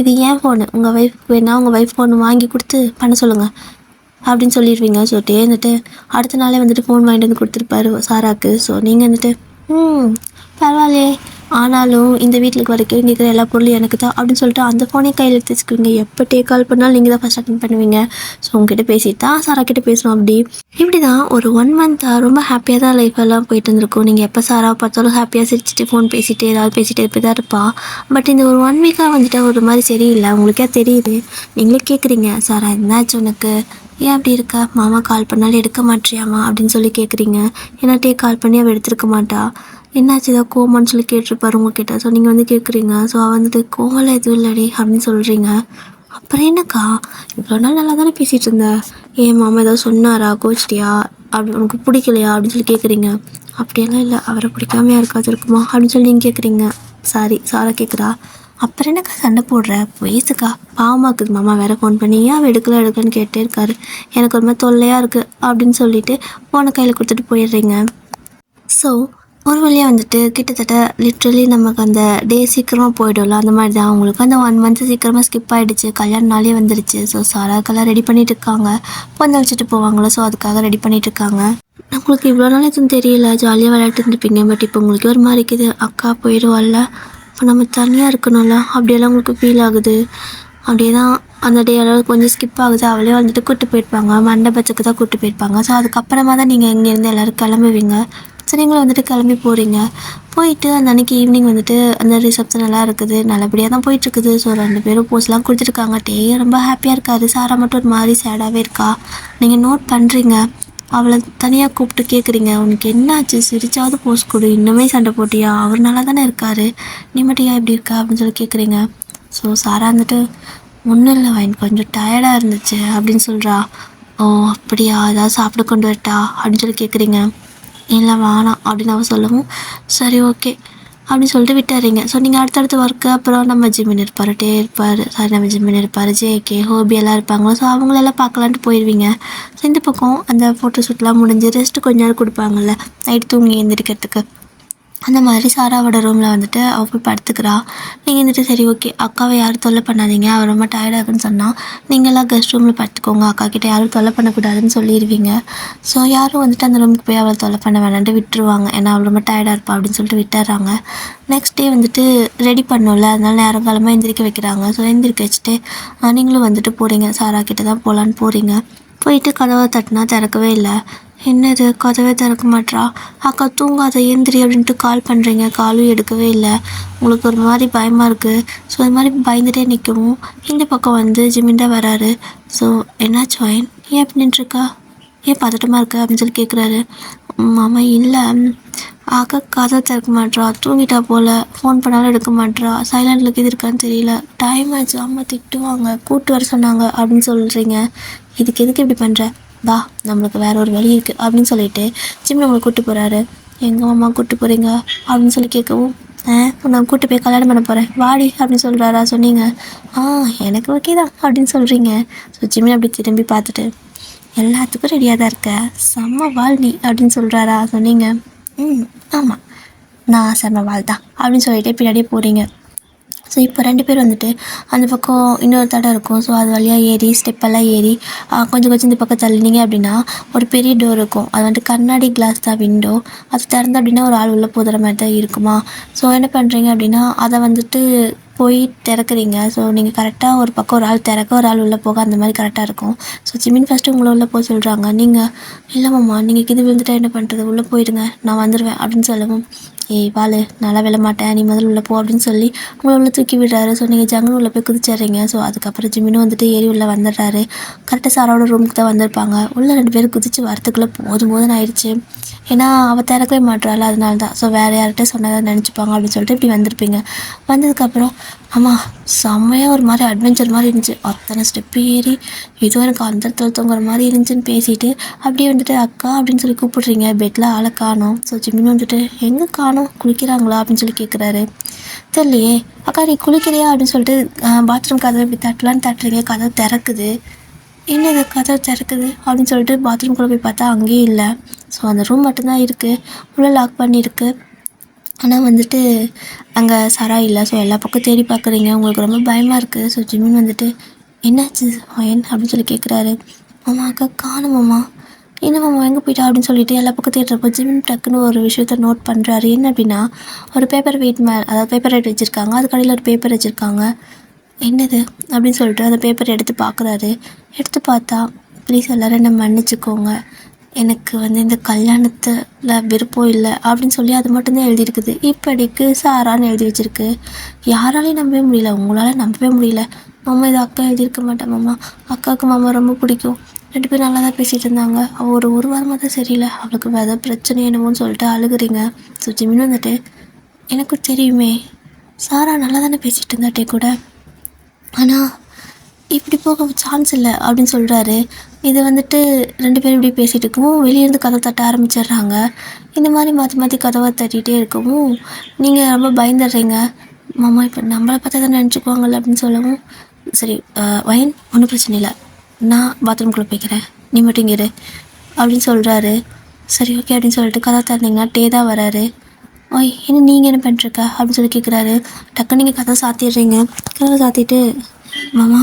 இது ஏன் ஃபோனு, உங்கள் ஒய்ஃப்க்கு வேணால் உங்கள் ஒய்ஃப் ஃபோன் வாங்கி கொடுத்து பண்ண சொல்லுங்கள் அப்படின்னு சொல்லிடுவீங்க. ஸோ டே வந்துட்டு அடுத்த நாளே வந்துட்டு ஃபோன் வாங்கிட்டு வந்து கொடுத்துருப்பாரு சாராக்கு. ஸோ நீங்கள் வந்துட்டு பரவாயில்லையே, ஆனாலும் இந்த வீட்டுக்கு வரைக்கும் இங்கே இருக்கிற எல்லா பொருளும் எனக்கு தான் அப்படின்னு சொல்லிட்டு அந்த ஃபோனே கையில் எடுத்து வச்சுக்குவீங்க. எப்போ கால் பண்ணாலும் நீங்கள் தான் ஃபஸ்ட் அட்டன் பண்ணுவீங்க. ஸோ உங்ககிட்ட பேசிட்டு தான் சாரா கிட்டே பேசுவோம். இப்படி தான் ஒரு 1 மந்த்தாக ரொம்ப ஹாப்பியாக தான் லைஃப் எல்லாம் போயிட்டு இருந்திருக்கும். நீங்கள் எப்போ சாரா பார்த்தாலும் ஹாப்பியாக சிரிச்சிட்டு ஃபோன் பேசிட்டு ஏதாவது பேசிட்டு இப்படி தான் இருப்பாள். பட் இந்த ஒரு 1 வீக்காக வந்துட்டு ஒரு மாதிரி சரியில்லை. உங்களுக்கே தெரியுது, நீங்களே கேட்குறீங்க, சாரா என்னாச்சு உனக்கு, ஏன் அப்படி இருக்கா, மாமா கால் பண்ணாலும் எடுக்க மாட்டியாமா அப்படின்னு சொல்லி கேட்குறீங்க. ஏன்னா கால் பண்ணி அவள் எடுத்துருக்க மாட்டா. என்னாச்சு ஏதாவது கோமான்னு சொல்லி கேட்டிருப்பாரு உங்ககிட்ட. ஸோ நீங்கள் வந்து கேட்குறீங்க. ஸோ அவள் வந்துட்டு கோவலாம் எதுவும் இல்லடி அப்படின்னு சொல்கிறீங்க. அப்புறம் என்னக்கா இவ்வளோ நாள் நல்லா தானே பேசிகிட்டு இருந்தேன், ஏன் மாமா ஏதாவது சொன்னாரா, கோச்சிட்டியா, அப்படி உனக்கு பிடிக்கலையா அப்படின்னு சொல்லி கேட்குறீங்க. அப்படியெல்லாம் இல்லை, அவரை பிடிக்காம யாருக்காவது இருக்குமா அப்படின்னு சொல்லி நீங்கள் கேட்குறீங்க. சாரா கேட்குறா. அப்புறம் என்னக்கா சண்டை போடுற, வயசுக்கா பாவமாக இருக்குது, மாமா வேறு ஃபோன் பண்ணி ஏன் அவள் எடுக்கலன்னு கேட்டே இருக்காரு, எனக்கு ஒரு மாதிரி தொல்லையாக இருக்குது அப்படின்னு சொல்லிட்டு ஃபோனை கையில் கொடுத்துட்டு போயிடுறீங்க. ஸோ ஒரு வழியாக வந்துட்டு கிட்டத்தட்ட லிட்ரலி நமக்கு அந்த டே சீக்கிரமாக போய்டும்ல, அந்த மாதிரி தான் அவங்களுக்கு அந்த 1 மந்த்து சீக்கிரமாக ஸ்கிப் ஆகிடுச்சு. கல்யாண நாளே வந்துடுச்சு. ஸோ சாராக்கெல்லாம் ரெடி பண்ணிகிட்டு இருக்காங்க, பொண்ணை வச்சுட்டு போவாங்களோ, ஸோ அதுக்காக ரெடி பண்ணிகிட்டு இருக்காங்க. உங்களுக்கு இவ்வளோ நாள் எதுவும் தெரியல, ஜாலியாக விளையாட்டு இருந்துப்பீங்க. பட் இப்போ உங்களுக்கு ஒரு மாதிரி இருக்குது, அக்கா போயிடுவாள்ல, இப்போ நம்ம தனியாக இருக்கணும்ல அப்படியெல்லாம் உங்களுக்கு ஃபீல் ஆகுது. அப்படியே தான் அந்த டே அளவு கொஞ்சம் ஸ்கிப் ஆகுது. அவளே வந்துட்டு கூப்பிட்டு போயிருப்பாங்க, மண்டபத்துக்கு தான் கூப்பிட்டு போயிருப்பாங்க. ஸோ அதுக்கப்புறமா தான் நீங்கள் இங்கேருந்து எல்லோரும் கிளம்புவீங்க. ஸோ நீங்களும் வந்துட்டு கிளம்பி போகிறீங்க. போயிட்டு அந்த அன்றைக்கி ஈவினிங் வந்துட்டு அந்த ரிசப்ஷன் எல்லாம் இருக்குது, நல்லபடியாக தான் போயிட்டுருக்குது. ஸோ 2 பேரும் போஸ்ட்லாம் கொடுத்துருக்காங்க. ரொம்ப ஹாப்பியாக இருக்காது. சாரா மட்டும் ஒரு மாதிரி சேடாகவே இருக்கா. நீங்கள் நோட் பண்ணுறீங்க, அவளை தனியாக கூப்பிட்டு கேட்குறீங்க, உனக்கு என்னாச்சு, சிரிச்சாவது போஸ்ட் கொடு, இன்னுமே சண்டை போட்டியா, அவர் நல்லா தானே இருக்காரு, நீ மட்டும் ஏன் இப்படி இருக்கா அப்படின்னு சொல்லி கேட்குறீங்க. ஸோ சாரா வந்துட்டு ஒன்றும் இல்லை, எனக்கு கொஞ்சம் டயர்டாக இருந்துச்சு அப்படின்னு சொல்கிறா. ஓ அப்படியா, ஏதாவது சாப்பிட கொண்டு வரட்டா அப்படின்னு சொல்லி கேட்குறீங்க. இல்லை வேணாம் அப்படின்னு அவள் சொல்லவும் சரி ஓகே அப்படின்னு சொல்லிட்டு விட்டுறீங்க. ஸோ நீங்கள் அடுத்தடுத்த ஒர்க்கு அப்புறம் நம்ம ஜிம்மின் இருப்பார், நம்ம ஜிம்மின் இருப்பார், ஜேகே ஹோபி எல்லாம் இருப்பாங்களோ. ஸோ அவங்களெல்லாம் பார்க்கலான்ட்டு போயிடுவீங்க. ஸோ இந்த பக்கம் அந்த ஃபோட்டோ ஷூட்லாம் முடிஞ்சு ரெஸ்ட்டு கொஞ்ச நேரம் கொடுப்பாங்கள்ல, நைட்டு தூங்கி எழுந்திரிக்கிறதுக்கு. அந்த மாதிரி சாராவோட ரூமில் வந்துட்டு அவள் போய் படுத்துக்கிறா. நீங்கள் வந்துட்டு சரி ஓகே அக்காவை யாரும் தொல்லை பண்ணாதீங்க, அவள் ரொம்ப டயர்டாகுன்னு சொன்னால் நீங்களாம் கெஸ்ட் ரூமில் படுத்துக்கோங்க, அக்கா கிட்டே யாரும் தொல்லை பண்ணக்கூடாதுன்னு சொல்லிடுவீங்க. ஸோ யாரும் வந்துட்டு அந்த ரூமுக்கு போய் அவளை தொல்லை பண்ண வேணான்ட்டு விட்டுருவாங்க. ஏன்னா அவள் ரொம்ப டயர்டாக இருப்பா அப்படின்னு சொல்லிட்டு விட்டுறாங்க. நெக்ஸ்ட் டே வந்துட்டு ரெடி பண்ணோம்ல, அதனால நேரம் காலமாக எந்திரிக்க வைக்கிறாங்க. ஸோ எந்திரிக்க வச்சுட்டு நீங்களும் வந்துட்டு போகிறீங்க, சாரா கிட்டே தான் போகலான்னு போகிறீங்க. போயிட்டு கதவை தட்டினா திறக்கவே இல்லை. என்னது கதவே திறக்க மாட்றா, அக்கா தூங்காத எந்திரி அப்படின்ட்டு கால் பண்ணுறீங்க, காலும் எடுக்கவே இல்லை. உங்களுக்கு ஒரு மாதிரி பயமாக இருக்குது. ஸோ இது மாதிரி பயந்துகிட்டே நிற்கவும் இந்த பக்கம் வந்து ஜிமின்டா வராரு. ஸோ என்னாச்சு வயன், ஏன் அப்படி நின்றுருக்கா, ஏன் பதட்டமாக இருக்கா அப்படின்னு சொல்லி கேட்குறாரு. மாமா இல்லை, அக்கா கதை திறக்க மாட்றா, தூங்கிட்டா போல், ஃபோன் பண்ணாலும் எடுக்க மாட்றா, சைலண்டில் இது இருக்கான்னு தெரியல, டைம் ஆச்சு, அம்மா திட்டுவாங்க, கூப்பிட்டு வர சொன்னாங்க அப்படின்னு சொல்கிறீங்க. இதுக்கு எதுக்கு இப்படி பண்ணுற, வா நம்மளுக்கு வேற ஒரு வழி இருக்குது அப்படின்னு சொல்லிட்டு ஜிம் நம்மளை கூப்பிட்டு போகிறாரு. எங்கள் அம்மா கூப்பிட்டு போகிறீங்க அப்படின்னு சொல்லி கேட்கவும், நான் கூப்பிட்டு போய் கல்யாணம் பண்ண போகிறேன் வாடி அப்படின்னு சொல்கிறாரா. சொன்னீங்க, எனக்கு ஓகே தான் அப்படின்னு சொல்கிறீங்க. ஸோ ஜிம்மி அப்படி திரும்பி பார்த்துட்டு, எல்லாத்துக்கும் ரெடியாக தான் இருக்க, செம்ம வாழ் நீ அப்படின்னு சொல்கிறாரா. சொன்னீங்க, ஆமாம் நான் செம்ம வாழ் தான் அப்படின்னு சொல்லிட்டு பின்னாடியே போகிறீங்க. ஸோ இப்போ 2 பேர் வந்துட்டு அந்த பக்கம் இன்னொரு தடம் இருக்கும். ஸோ அது வழியாக ஏறி ஸ்டெப்பெல்லாம் ஏறி கொஞ்சம் இந்த பக்கம் தள்ளினீங்க அப்படின்னா ஒரு பெரிய டோர் இருக்கும். அது வந்துட்டு கண்ணாடி கிளாஸ் தான் விண்டோ. அது திறந்து அப்படின்னா ஒரு ஆள் உள்ளே போதுற மாதிரி தான் இருக்குமா. ஸோ என்ன பண்ணுறீங்க அப்படின்னா அதை வந்துட்டு போய் திறக்கிறீங்க. ஸோ நீங்கள் கரெக்டாக ஒரு பக்கம் ஒரு ஆள் திறக்க ஒரு ஆள் உள்ளே போக அந்த மாதிரி கரெக்டாக இருக்கும். ஸோ ஜிமின் ஃபஸ்ட்டு உங்களை உள்ளே போக சொல்கிறாங்க. நீங்கள் இல்லைம்மா நீங்கள் இது விழுந்துட்டா என்ன பண்ணுறது, உள்ளே போயிடுங்க நான் வந்துடுவேன் அப்படின்னு சொல்லவும், ஏய் வாள் நல்லா விழ மாட்டேன் நீ முதல்ல உள்ளே போ அப்படின்னு சொல்லி உங்களை உள்ளே தூக்கி விடுறாரு. ஸோ நீங்கள் ஜங்குன்னு உள்ளே போய் குதிச்சிட்றீங்க. ஸோ அதுக்கப்புறம் ஜிமினும் வந்துட்டு ஏறி உள்ளே வந்துடுறாரு. கரெக்டாக சாரோட ரூமுக்கு தான் வந்திருப்பாங்க. உள்ளே 2 பேரும் குதிச்சு வரத்துக்குள்ளே போதும் ஆயிடுச்சு. ஏன்னா அவள் திறக்கவே மாட்டாள், அதனால தான். ஸோ வேறு யார்கிட்ட சொன்னதாக நினச்சிப்பாங்க அப்படின்னு சொல்லிட்டு இப்படி வந்திருப்பீங்க. வந்ததுக்கப்புறம் ஆமாம் செம்மையாக ஒரு மாதிரி அட்வென்ச்சர் மாதிரி இருந்துச்சு, அத்தனை ஸ்டெப்பு ஏறி ஏதோ எனக்கு அந்த இடத்துல தூங்குற மாதிரி இருந்துச்சுன்னு பேசிட்டு அப்படியே வந்துட்டு அக்கா அப்படின்னு சொல்லி கூப்பிட்றீங்க. பெட்டில் ஆளை காணோம். ஸோ ஜிமின் வந்துட்டு எங்கே காணோம், குளிக்கிறாங்களா அப்படின்னு சொல்லி கேட்குறாரு. தெரியலையே அக்கா நீ குளிக்கிறியா அப்படின்னு சொல்லிட்டு பாத்ரூம் கதவை இப்படி தட்டலான்னு தட்டுறீங்க. கதவை திறக்குது. என்னது கதவை திறக்குது அப்படின்னு சொல்லிட்டு பாத்ரூம்குள்ளே போய் பார்த்தா அங்கேயும் இல்லை. ஸோ அந்த ரூம் மட்டும்தான் இருக்குது, உள்ளே லாக் பண்ணியிருக்கு. ஆனால் வந்துட்டு அங்கே சரா இல்லை. ஸோ எல்லா பக்கம் தேடி பார்க்குறீங்க, உங்களுக்கு ரொம்ப பயமாக இருக்குது. ஸோ ஜிமின் வந்துட்டு என்னாச்சு என்ன அப்படின்னு சொல்லி கேட்குறாரு. மாமா அக்கா காணுமாம்மா, என்ன மாமா எங்கே போயிட்டா அப்படின்னு சொல்லிட்டு எல்லா பக்கம் தேடுறப்போ ஜிமின் டக்குன்னு ஒரு விஷயத்த நோட் பண்ணுறாரு. என்ன அப்படின்னா ஒரு பேப்பர் வெயிட் அதாவது பேப்பர் வெயிட் வச்சுருக்காங்க, அது கடையில் ஒரு பேப்பர் வச்சுருக்காங்க. என்னது அப்படின்னு சொல்லிட்டு அந்த பேப்பரை எடுத்து பார்க்குறாரு. எடுத்து பார்த்தா, ப்ளீஸ் எல்லோரும் என்ன மன்னிச்சுக்கோங்க, எனக்கு இந்த கல்யாணத்தில் விருப்பம் இல்லை அப்படின்னு சொல்லி அது மட்டும்தான் எழுதியிருக்குது. இப்படிக்கு சாரான்னு எழுதி வச்சுருக்கு. யாராலையும் நம்பவே முடியல, உங்களால் நம்பவே முடியல. மாமா இது அக்கா எழுதியிருக்க மாட்டேன் மாமா, அக்காவுக்கு மாமா ரொம்ப பிடிக்கும், 2 பேரும் நல்லா தான் பேசிகிட்டு இருந்தாங்க, அவள் ஒரு வாரமாக தான் சரியில்லை, அவளுக்கு வேறு பிரச்சனை என்னமோன்னு சொல்லிட்டு அழுகுறீங்க. ஸோ ஜிமின் வந்துட்டு எனக்கு தெரியுமே, சாரா நல்லா தானே பேசிகிட்டு இருந்தாட்டே கூட, ஆனால் இப்படி போக சான்ஸ் இல்லை அப்படின்னு சொல்கிறாரு. இது வந்துட்டு 2 பேரும் இப்படி பேசிகிட்டு இருக்கவும் வெளியேருந்து கதவை தட்ட ஆரம்பிச்சிடுறாங்க. இந்த மாதிரி மாற்றி கதவை தட்டிகிட்டே இருக்கவும் நீங்கள் ரொம்ப பயந்துடுறீங்க. மாமா இப்போ நம்மளை பார்த்தா தான் நினச்சிக்குவாங்கல்ல அப்படின்னு சொல்லவும், சரி வயன் ஒன்றும் பிரச்சனை இல்லை, நான் பாத்ரூம்குள்ளே போய்க்கிறேன், நீ மட்டும் இங்கே இரு அப்படின்னு சொல்கிறாரு. சரி ஓகே அப்படின்னு சொல்லிட்டு கதவை திறந்தீங்கன்னா டே தான் வராரு. ஓய் என்ன நீங்கள் என்ன பண்ணிட்டுருக்க அப்படின்னு சொல்லி கேட்குறாரு. டக்குன்னு நீங்கள் கதவை சாத்திடுறீங்க. கதவை சாத்திட்டு, மாமா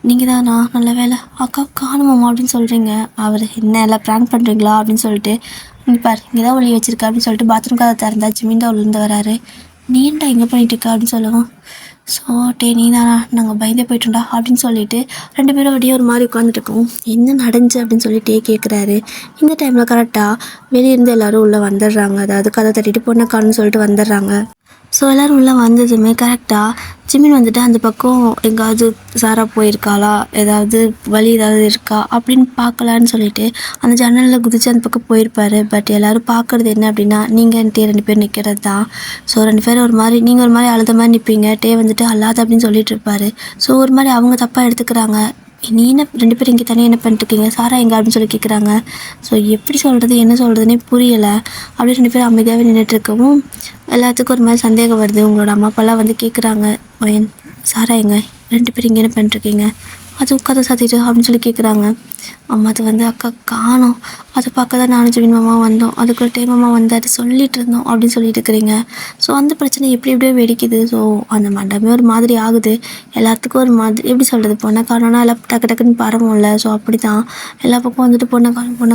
நீங்கள் தானா, நல்ல வேலை அக்கா காணுமாம்மா அப்படின்னு சொல்கிறீங்க. அவர் என்ன எல்லாம் ப்ராங்க் பண்ணுறீங்களா அப்படின்னு சொல்லிட்டு, இங்கே பாரு இங்கே தான் ஒளி வச்சுருக்கா அப்படின்னு சொல்லிட்டு பாத்ரூம் கதை திறந்தா ஜிமின் தான் உள்ளேருந்து வராரு. நீ ஏன்டா எங்கே பண்ணிட்டு இருக்கா அப்படின்னு சொல்லவும், ஸோ டே நீ தானா, நாங்கள் பயந்தே போயிட்டோம்டா அப்படின்னு சொல்லிட்டு 2 பேரும் அப்படியே ஒரு மாதிரி உட்காந்துட்டு இருக்கோம். என்ன நடந்துச்சு அப்படின்னு சொல்லிட்டே கேட்குறாரு. இந்த டைமில் கரெக்டாக வெளியிருந்து எல்லோரும் உள்ளே வந்துடுறாங்க. அதாவது கதை தட்டிட்டு பொண்ணக்கான்னு சொல்லிட்டு வந்துடுறாங்க. ஸோ எல்லோரும் உள்ளே வந்ததுமே கரெக்டாக ஜிமின் வந்துட்டு அந்த பக்கம் எங்காவது சாரா போயிருக்காளா, ஏதாவது வழி ஏதாவது இருக்கா அப்படின்னு பார்க்கலான்னு சொல்லிட்டு அந்த ஜன்னலில் குதித்து அந்த பக்கம் போயிருப்பார். பட் எல்லோரும் பார்க்குறது என்ன அப்படின்னா நீங்கள் டே 2 பேர் நிற்கிறது தான். ஸோ 2 பேரும் ஒரு மாதிரி, நீங்கள் ஒரு மாதிரி அழுத மாதிரி நிற்பீங்க, டே வந்துட்டு அல்லாத அப்படின்னு சொல்லிட்டு இருப்பார். ஸோ ஒரு மாதிரி அவங்க தப்பாக எடுத்துக்கிறாங்க. நீ என்ன 2 பேரும் இங்கே தனியாக என்ன பண்ணிட்டுருக்கீங்க, சாரா எங்கே அப்படின்னு சொல்லி கேட்குறாங்க. ஸோ எப்படி சொல்கிறது என்ன சொல்கிறதுனே புரியலை. அப்படியே 2 பேரும் அமைதியாகவே நின்றுட்டுருக்கவும் எல்லாத்துக்கும் ஒரு மாதிரி சந்தேகம் வருது. உங்களோட அம்மா அப்பாலாம் வந்து கேட்குறாங்க, வயன் சாரா எங்க, 2 பேரும் இங்கே என்ன பண்ணிட்டுருக்கீங்க, அது உட்காத சாத்திட்டு அப்படின்னு சொல்லி கேட்குறாங்க. அம்மா அது அக்கா காணோம், அதை பார்க்க தான் நானும் ஜிமின் மாமா வந்தோம், அதுக்குள்ள டைம் மாமா வந்தார் சொல்லிட்டு இருந்தோம் அப்படின்னு சொல்லிட்டு இருக்கிறீங்க. ஸோ அந்த பிரச்சனை எப்படியோ வெடிக்குது. ஸோ அந்த மண்டபமே ஒரு மாதிரி ஆகுது. எல்லாத்துக்கும் ஒரு மாதிரி எப்படி சொல்கிறது, பொண்ணை காணோன்னா எல்லாம் டக்குன்னு பரவும்ல. ஸோ அப்படி தான் எல்லா பக்கம் வந்துட்டு பொண்ணை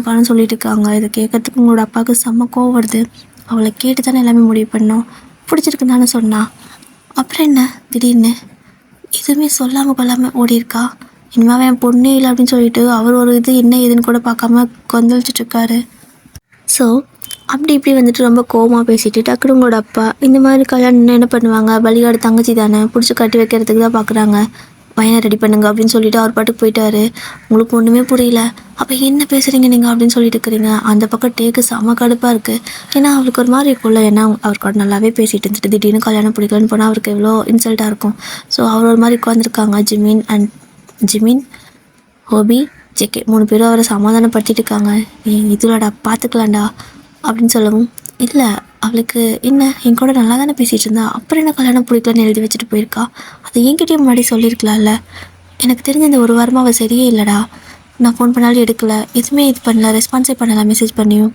காணும்னு சொல்லிட்டு இருக்காங்க. இதை கேட்கறதுக்கு உங்களோட அப்பாவுக்கு செம்ம கோவம் வருது. அவளை கேட்டு தானே எல்லாமே முடிவு பண்ணோம், பிடிச்சிருக்குன்னு தானே சொன்னா, அப்புறம் என்ன திடீர்னு எதுவுமே சொல்லாமல் கொள்ளாமல் ஓடியிருக்கா. இனிமேல் என் பொண்ணே இல்லை அப்படின்னு சொல்லிட்டு அவர் ஒரு இது என்ன ஏதுன்னு கூட பார்க்காம கொந்தளிச்சிட்ருக்காரு. ஸோ அப்படி இப்படி வந்துட்டு ரொம்ப கோவமாக பேசிட்டு டக்குனு உங்களோட அப்பா இந்த மாதிரி கல்யாணம் என்ன பண்ணுவாங்க, பலிகாடு தங்கச்சி தானே, பிடிச்சி கட்டி வைக்கிறதுக்கு தான் பார்க்குறாங்க, பையனை ரெடி பண்ணுங்க அப்படின்னு சொல்லிட்டு அவர் பாட்டுக்கு போயிட்டாரு. உங்களுக்கு ஒன்றுமே புரியல, அப்போ என்ன பேசுகிறீங்க நீங்கள் அப்படின்னு சொல்லிட்டு இருக்கிறீங்க. அந்த பக்கம் டேக்கு செம கடுப்பாக இருக்குது. ஏன்னா அவருக்கு ஒரு மாதிரி இருக்கும்ல, ஏன்னா அவருக்கு நல்லாவே பேசிகிட்டு இருந்துட்டு திடீர்னு கல்யாணம் பிடிக்கலன்னு போனால் அவருக்கு எவ்வளோ இன்சல்ட்டாக இருக்கும். ஸோ அவர் ஒரு மாதிரி உட்காந்துருக்காங்க. ஜிமின், ஹோபி, ஜேகே 3 பேரும் அவரை சமாதானப்படுத்திட்டு இருக்காங்க. நீ இதுலடா பார்த்துக்கலாம்டா அப்படின்னு சொல்லவும், இல்லை அவளுக்கு என்ன என் கூட நல்லா தானே பேசிகிட்டு இருந்தா, அப்புறம் என்ன கல்யாணம் பிடிக்கலன்னு எழுதி வச்சுட்டு போயிருக்கா, அதை என்கிட்டயே முன்னாடி சொல்லியிருக்கலாம்ல. எனக்கு தெரிஞ்ச இந்த ஒரு வாரமாக அவள் சரியே இல்லைடா. நான் ஃபோன் பண்ணாலும் எடுக்கலை, எதுவுமே இது பண்ணல, ரெஸ்பான்ஸே பண்ணலை மெசேஜ் பண்ணியும்.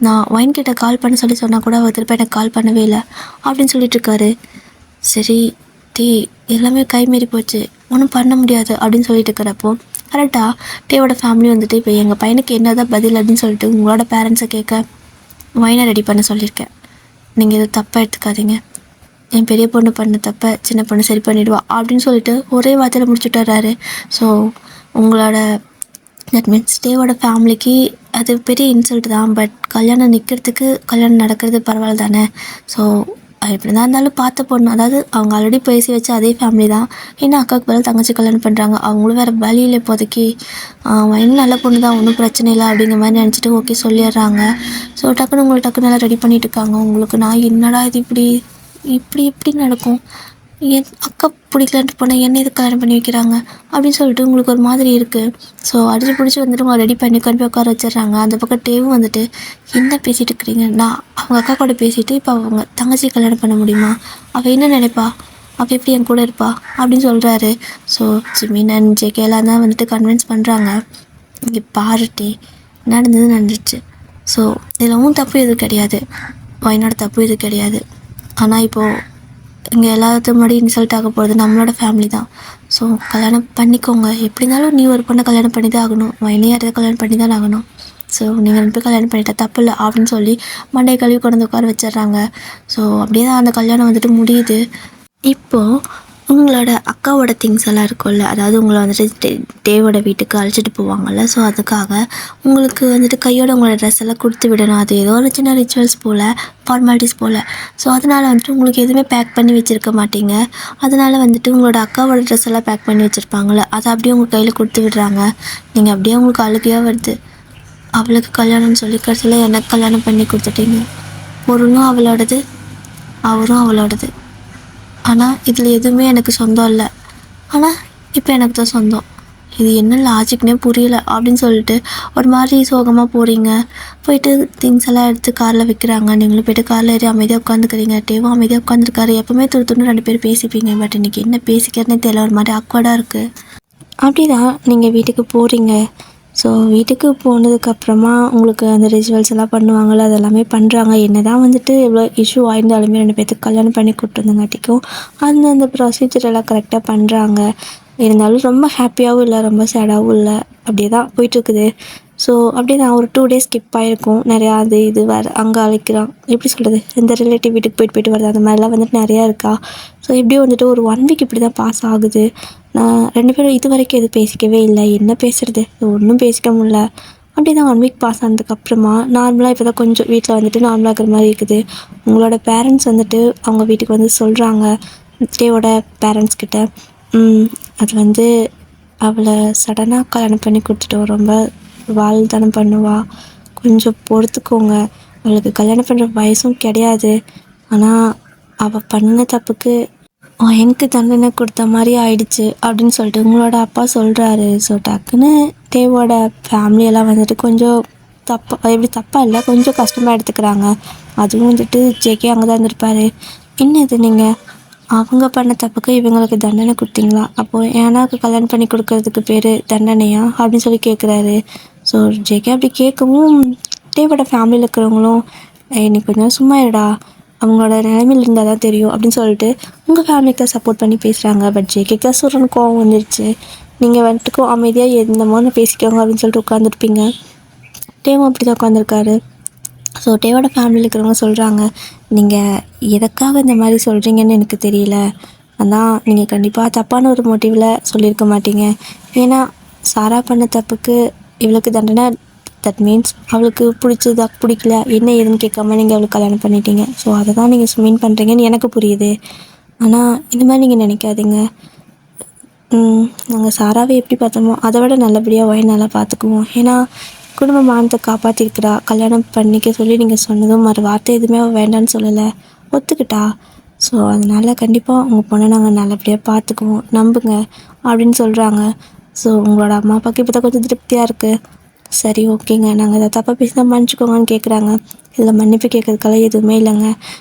நான் ஒயின் கிட்ட கால் பண்ண சொன்னால் கூட அவர் திருப்பி எனக்கு கால் பண்ணவே இல்லை அப்படின்னு சொல்லிட்டு இருக்காரு. சரி டே எல்லாமே கைமீறி போச்சு, ஒன்றும் பண்ண முடியாது அப்படின்னு சொல்லிட்டு இருக்கிறப்போ கரெக்டாக டேவோட ஃபேமிலி வந்துட்டு இப்போ எங்கள் பையனுக்கு என்ன தான் பதில் அப்படின்னு சொல்லிட்டு உங்களோட பேரண்ட்ஸை கேட்க ஒயினை ரெடி பண்ண சொல்லியிருக்கேன். நீங்கள் எதுவும் தப்பாக எடுத்துக்காதீங்க, என் பெரிய பொண்ணு பண்ண தப்பை சின்ன பொண்ணு சரி பண்ணிவிடுவா அப்படின்னு சொல்லிட்டு ஒரே வார்த்தையில் முடிச்சுட்டு வர்றாரு. ஸோ உங்களோட தட் மீன்ஸ் டேவோட ஃபேமிலிக்கு அது பெரிய இன்சல்ட் தான். பட் கல்யாணம் நிற்கிறதுக்கு கல்யாணம் நடக்கிறது பரவாயில்ல தானே. ஸோ எப்படி தான் இருந்தாலும் பார்த்த பொண்ணு, அதாவது அவங்க ஆல்ரெடி பேசி வச்ச அதே ஃபேமிலி தான். ஏன்னா அக்காவுக்கு பதில் தங்கச்சி கல்யாணம் பண்ணுறாங்க, அவங்களும் வேறு வழியில் இப்போதைக்கு இன்னும் நல்ல பொண்ணு தான், ஒன்றும் பிரச்சனை இல்லை அப்படிங்கிற மாதிரி நினச்சிட்டு ஓகே சொல்லிடுறாங்க. ஸோ டக்குன்னு உங்களை டக்குன்னு நல்லா ரெடி பண்ணிட்டு இருக்காங்க. உங்களுக்கு நான் என்னடா இது இப்படி இப்படி எப்படி நடக்கும், என் அக்கா பிடிக்கலான்ட்டு போனால் என்ன இது கல்யாணம் பண்ணி வைக்கிறாங்க அப்படின்னு சொல்லிட்டு உங்களுக்கு ஒரு மாதிரி இருக்குது. ஸோ அடிச்சு பிடிச்சி வந்துட்டு உங்களை ரெடி பண்ணி கொண்டு போய் உட்கார வச்சிடுறாங்க. அந்த பக்கம் டேவும் வந்துட்டு என்ன பேசிகிட்டு இருக்கிறீங்க, நான் அவங்க அக்கா கூட பேசிவிட்டு இப்போ அவங்க தங்கச்சி கல்யாணம் பண்ண முடியுமா, அவள் என்ன நினைப்பா, அவள் எப்படி என் கூட இருப்பா அப்படின்னு சொல்கிறாரு. ஸோ ஜிமின் அண்ட் ஜேகே எல்லாம் தான் வந்துட்டு கன்வின்ஸ் பண்ணுறாங்க. இங்கே பாருட்டே நடந்துச்சு. ஸோ இதில் தப்பு எதுவும் கிடையாது, ஒயினோட தப்பு எதுவும் கிடையாது. ஆனால் இப்போது இங்கே எல்லாத்துக்கும் முன்னாடி இன்சல்ட் ஆக போகிறது நம்மளோட ஃபேமிலி தான். ஸோ கல்யாணம் பண்ணிக்கோங்க, எப்படி இருந்தாலும் நீ ஒரு பொண்ணை கல்யாணம் பண்ணி தான் ஆகணும், என்னையும் யாரையும் கல்யாணம் பண்ணி தான் ஆகணும். ஸோ நீங்கள் 2 பேர் கல்யாணம் பண்ணிட்டா தப்பு இல்லை அப்படின்னு சொல்லி மண்டையை கழுவி கொண்டு உட்கார வச்சிடுறாங்க. ஸோ அப்படியே தான் அந்த கல்யாணம் வந்துட்டு முடியுது. இப்போது உங்களோட அக்காவோட திங்ஸ் எல்லாம் இருக்கும்ல, அதாவது உங்களை வந்துட்டு டேவோட வீட்டுக்கு அழைச்சிட்டு போவாங்கள்ல. ஸோ அதுக்காக உங்களுக்கு வந்துட்டு கையோட உங்களோட ட்ரெஸ் எல்லாம் கொடுத்து விடணும். அது ஏதோ ஒரு சின்ன ரிச்சுவல்ஸ் போல், ஃபார்மாலிட்டிஸ் போல். ஸோ அதனால் வந்துட்டு உங்களுக்கு எதுவுமே பேக் பண்ணி வச்சுருக்க மாட்டீங்க. அதனால் வந்துட்டு உங்களோட அக்காவோட ட்ரெஸ் எல்லாம் பேக் பண்ணி வச்சுருப்பாங்களே, அதை அப்படியே உங்கள் கையில் கொடுத்து விடுறாங்க. நீங்கள் அப்படியே உங்களுக்கு அழுகையாக வருது, அவளுக்கு கல்யாணம்னு சொல்லி கடைசியில் எனக்கு கல்யாணம் பண்ணி கொடுத்துட்டீங்க, பொருளும் அவளோடது அவரும் அவளோடது, ஆனால் இதில் எதுவுமே எனக்கு சொந்தம் இல்லை, ஆனால் இப்போ எனக்கு தான் சொந்தம், இது என்ன லாஜிக்னே புரியல அப்படின்னு சொல்லிட்டு ஒரு மாதிரி சோகமாக போகிறீங்க. போயிட்டு திங்ஸ் எல்லாம் எடுத்து காரில் வைக்கிறாங்க. நீங்களும் போய்ட்டு காரில் ஏறி அமைதியாக உட்காந்துக்கிறீங்க. டேவும் அமைதியாக உட்காந்துருக்காரு. எப்போவுமே துருத்துன்னு 2 பேர் பேசிப்பீங்க. பட் இன்றைக்கி என்ன பேசிக்கிறதுனே தெரியல, ஒரு மாதிரி அக்வர்டாக இருக்குது. அப்படி தான் நீங்கள் வீட்டுக்கு போகிறீங்க. ஸோ வீட்டுக்கு போனதுக்கப்புறமா உங்களுக்கு அந்த ரிச்சுவல்ஸ் எல்லாம் பண்ணுவாங்கள்ல, அதெல்லாமே பண்ணுறாங்க. என்ன தான் வந்துட்டு எவ்வளோ இஷ்யூ ஆயிருந்தாலுமே 2 பேர்த்துக்கு கல்யாணம் பண்ணி கொடுத்துருந்தங்காட்டிக்கும் அந்த ப்ரொசீஜர் எல்லாம் கரெக்டாக பண்ணுறாங்க. இருந்தாலும் ரொம்ப ஹாப்பியாகவும் இல்லை, ரொம்ப சேடாகவும் இல்லை, அப்படியே தான் போயிட்டுருக்குது. ஸோ அப்படியே தான் ஒரு 2 டேஸ் ஸ்கிப் ஆகிருக்கும். நிறையா அது இது வேறு அங்கே அழைக்கிறான், எப்படி சொல்கிறது, இந்த ரிலேட்டிவ் வீட்டுக்கு போயிட்டு வருது, அந்த மாதிரிலாம் வந்துட்டு நிறையா இருக்கா. ஸோ எப்படியும் வந்துட்டு ஒரு 1 வீக் இப்படி தான் பாஸ் ஆகுது. நான் 2 பேரும் இது வரைக்கும் எதுவும் பேசிக்கவே இல்லை, என்ன பேசுகிறது, ஒன்றும் பேசிக்க முடியல. அப்படி தான் 1 வீக் பாஸ் ஆனதுக்கப்புறமா நார்மலாக இப்போ தான் கொஞ்சம் வீட்டில் வந்துட்டு நார்மலாக இருக்கிற மாதிரி இருக்குது. உங்களோட பேரண்ட்ஸ் வந்துட்டு அவங்க வீட்டுக்கு வந்து சொல்கிறாங்க, டேவோட பேரண்ட்ஸ் கிட்ட, அது வந்து அவளை சடனாக கல்யாணம் பண்ணி கொடுத்துட்டோம், ரொம்ப வாழ்தானம் பண்ணுவா, கொஞ்சம் பொறுத்துக்கோங்க, அவளுக்கு கல்யாணம் பண்ணுற வயசும் கிடையாது, ஆனால் அவள் பண்ணின தப்புக்கு எனக்கு தண்டனை கொடுத்த மாதிரி ஆயிடுச்சு அப்படின்னு சொல்லிட்டு உங்களோட அப்பா சொல்கிறாரு. ஸோ டக்குன்னு டேவோட ஃபேமிலியெல்லாம் வந்துட்டு கொஞ்சம் எப்படி தப்பாக இல்லை, கொஞ்சம் கஷ்டமாக எடுத்துக்கிறாங்க. அதுவும் வந்துட்டு ஜேகே அங்கே தான் இருந்திருப்பார். என்ன இது நீங்கள் அவங்க பண்ண தப்புக்கு இவங்களுக்கு தண்டனை கொடுத்தீங்களா, அப்போது ஏன்னாக்கு கல்யாணம் பண்ணி கொடுக்கறதுக்கு பேர் தண்டனையா அப்படின்னு சொல்லி கேட்குறாரு. ஸோ ஜேகே அப்படி கேட்கவும் டேவோட ஃபேமிலியில் இருக்கிறவங்களும் இன்னைக்கு கொஞ்சம் சும்மா இருடா, அவங்களோட நிலைமையில் இருந்தால் தான் தெரியும் அப்படின்னு சொல்லிட்டு உங்கள் ஃபேமிலிக்கு தான் சப்போர்ட் பண்ணி பேசுகிறாங்க. பட் ஜேகேக்கு தான் சொல்கிறன்னு கோவம் வந்துருச்சு. நீங்கள் வந்துட்டுக்கும் அமைதியாக என்னமோன்னு பேசிக்கோங்க அப்படின்னு சொல்லிட்டு உட்காந்துருப்பீங்க. டேவும் அப்படி தான் உட்காந்துருக்காரு. ஸோ டேவோட ஃபேமிலியில் இருக்கிறவங்க சொல்கிறாங்க, நீங்கள் எதுக்காக இந்த மாதிரி சொல்கிறீங்கன்னு எனக்கு தெரியல, அதான் நீங்கள் கண்டிப்பாக தப்பான ஒரு மோட்டிவில் சொல்லியிருக்க மாட்டீங்க. ஏன்னா சாரா பண்ண தப்புக்கு இவளுக்கு தண்டனை, தட் மீன்ஸ் அவளுக்கு பிடிச்சதா பிடிக்கல என்ன ஏதுன்னு கேட்காம நீங்கள் அவளுக்கு கல்யாணம் பண்ணிட்டீங்க. ஸோ அதை தான் நீங்கள் மீன் பண்ணுறீங்கன்னு எனக்கு புரியுது. ஆனால் இந்த மாதிரி நீங்கள் நினைக்காதீங்க, நாங்கள் சாராவை எப்படி பார்த்தோமோ அதை விட நல்லபடியாக ஒயின் நல்லா பார்த்துக்குவோம். ஏன்னா குடும்ப மானத்தை காப்பாற்றிருக்கிறா, கல்யாணம் பண்ணிக்க சொல்லி நீங்கள் சொன்னதும் மறு வார்த்தை எதுவுமே அவள் வேண்டான்னு சொல்லலை, ஒத்துக்கிட்டா. ஸோ அதனால் கண்டிப்பாக உங்கள் பொண்ணை நாங்கள் நல்லபடியாக பார்த்துக்குவோம், நம்புங்க அப்படின்னு சொல்கிறாங்க. ஸோ உங்களோட அம்மா அப்பாவுக்கு இப்போ தான் கொஞ்சம் திருப்தியாக இருக்குது. சரி ஓகேங்க, நாங்கள் அதை தப்பாக பேசினா மன்னிச்சிக்கோங்கன்னு கேட்குறாங்க. இதில் மன்னிப்பு கேட்கறதுக்கெல்லாம் எதுவுமே இல்லைங்க.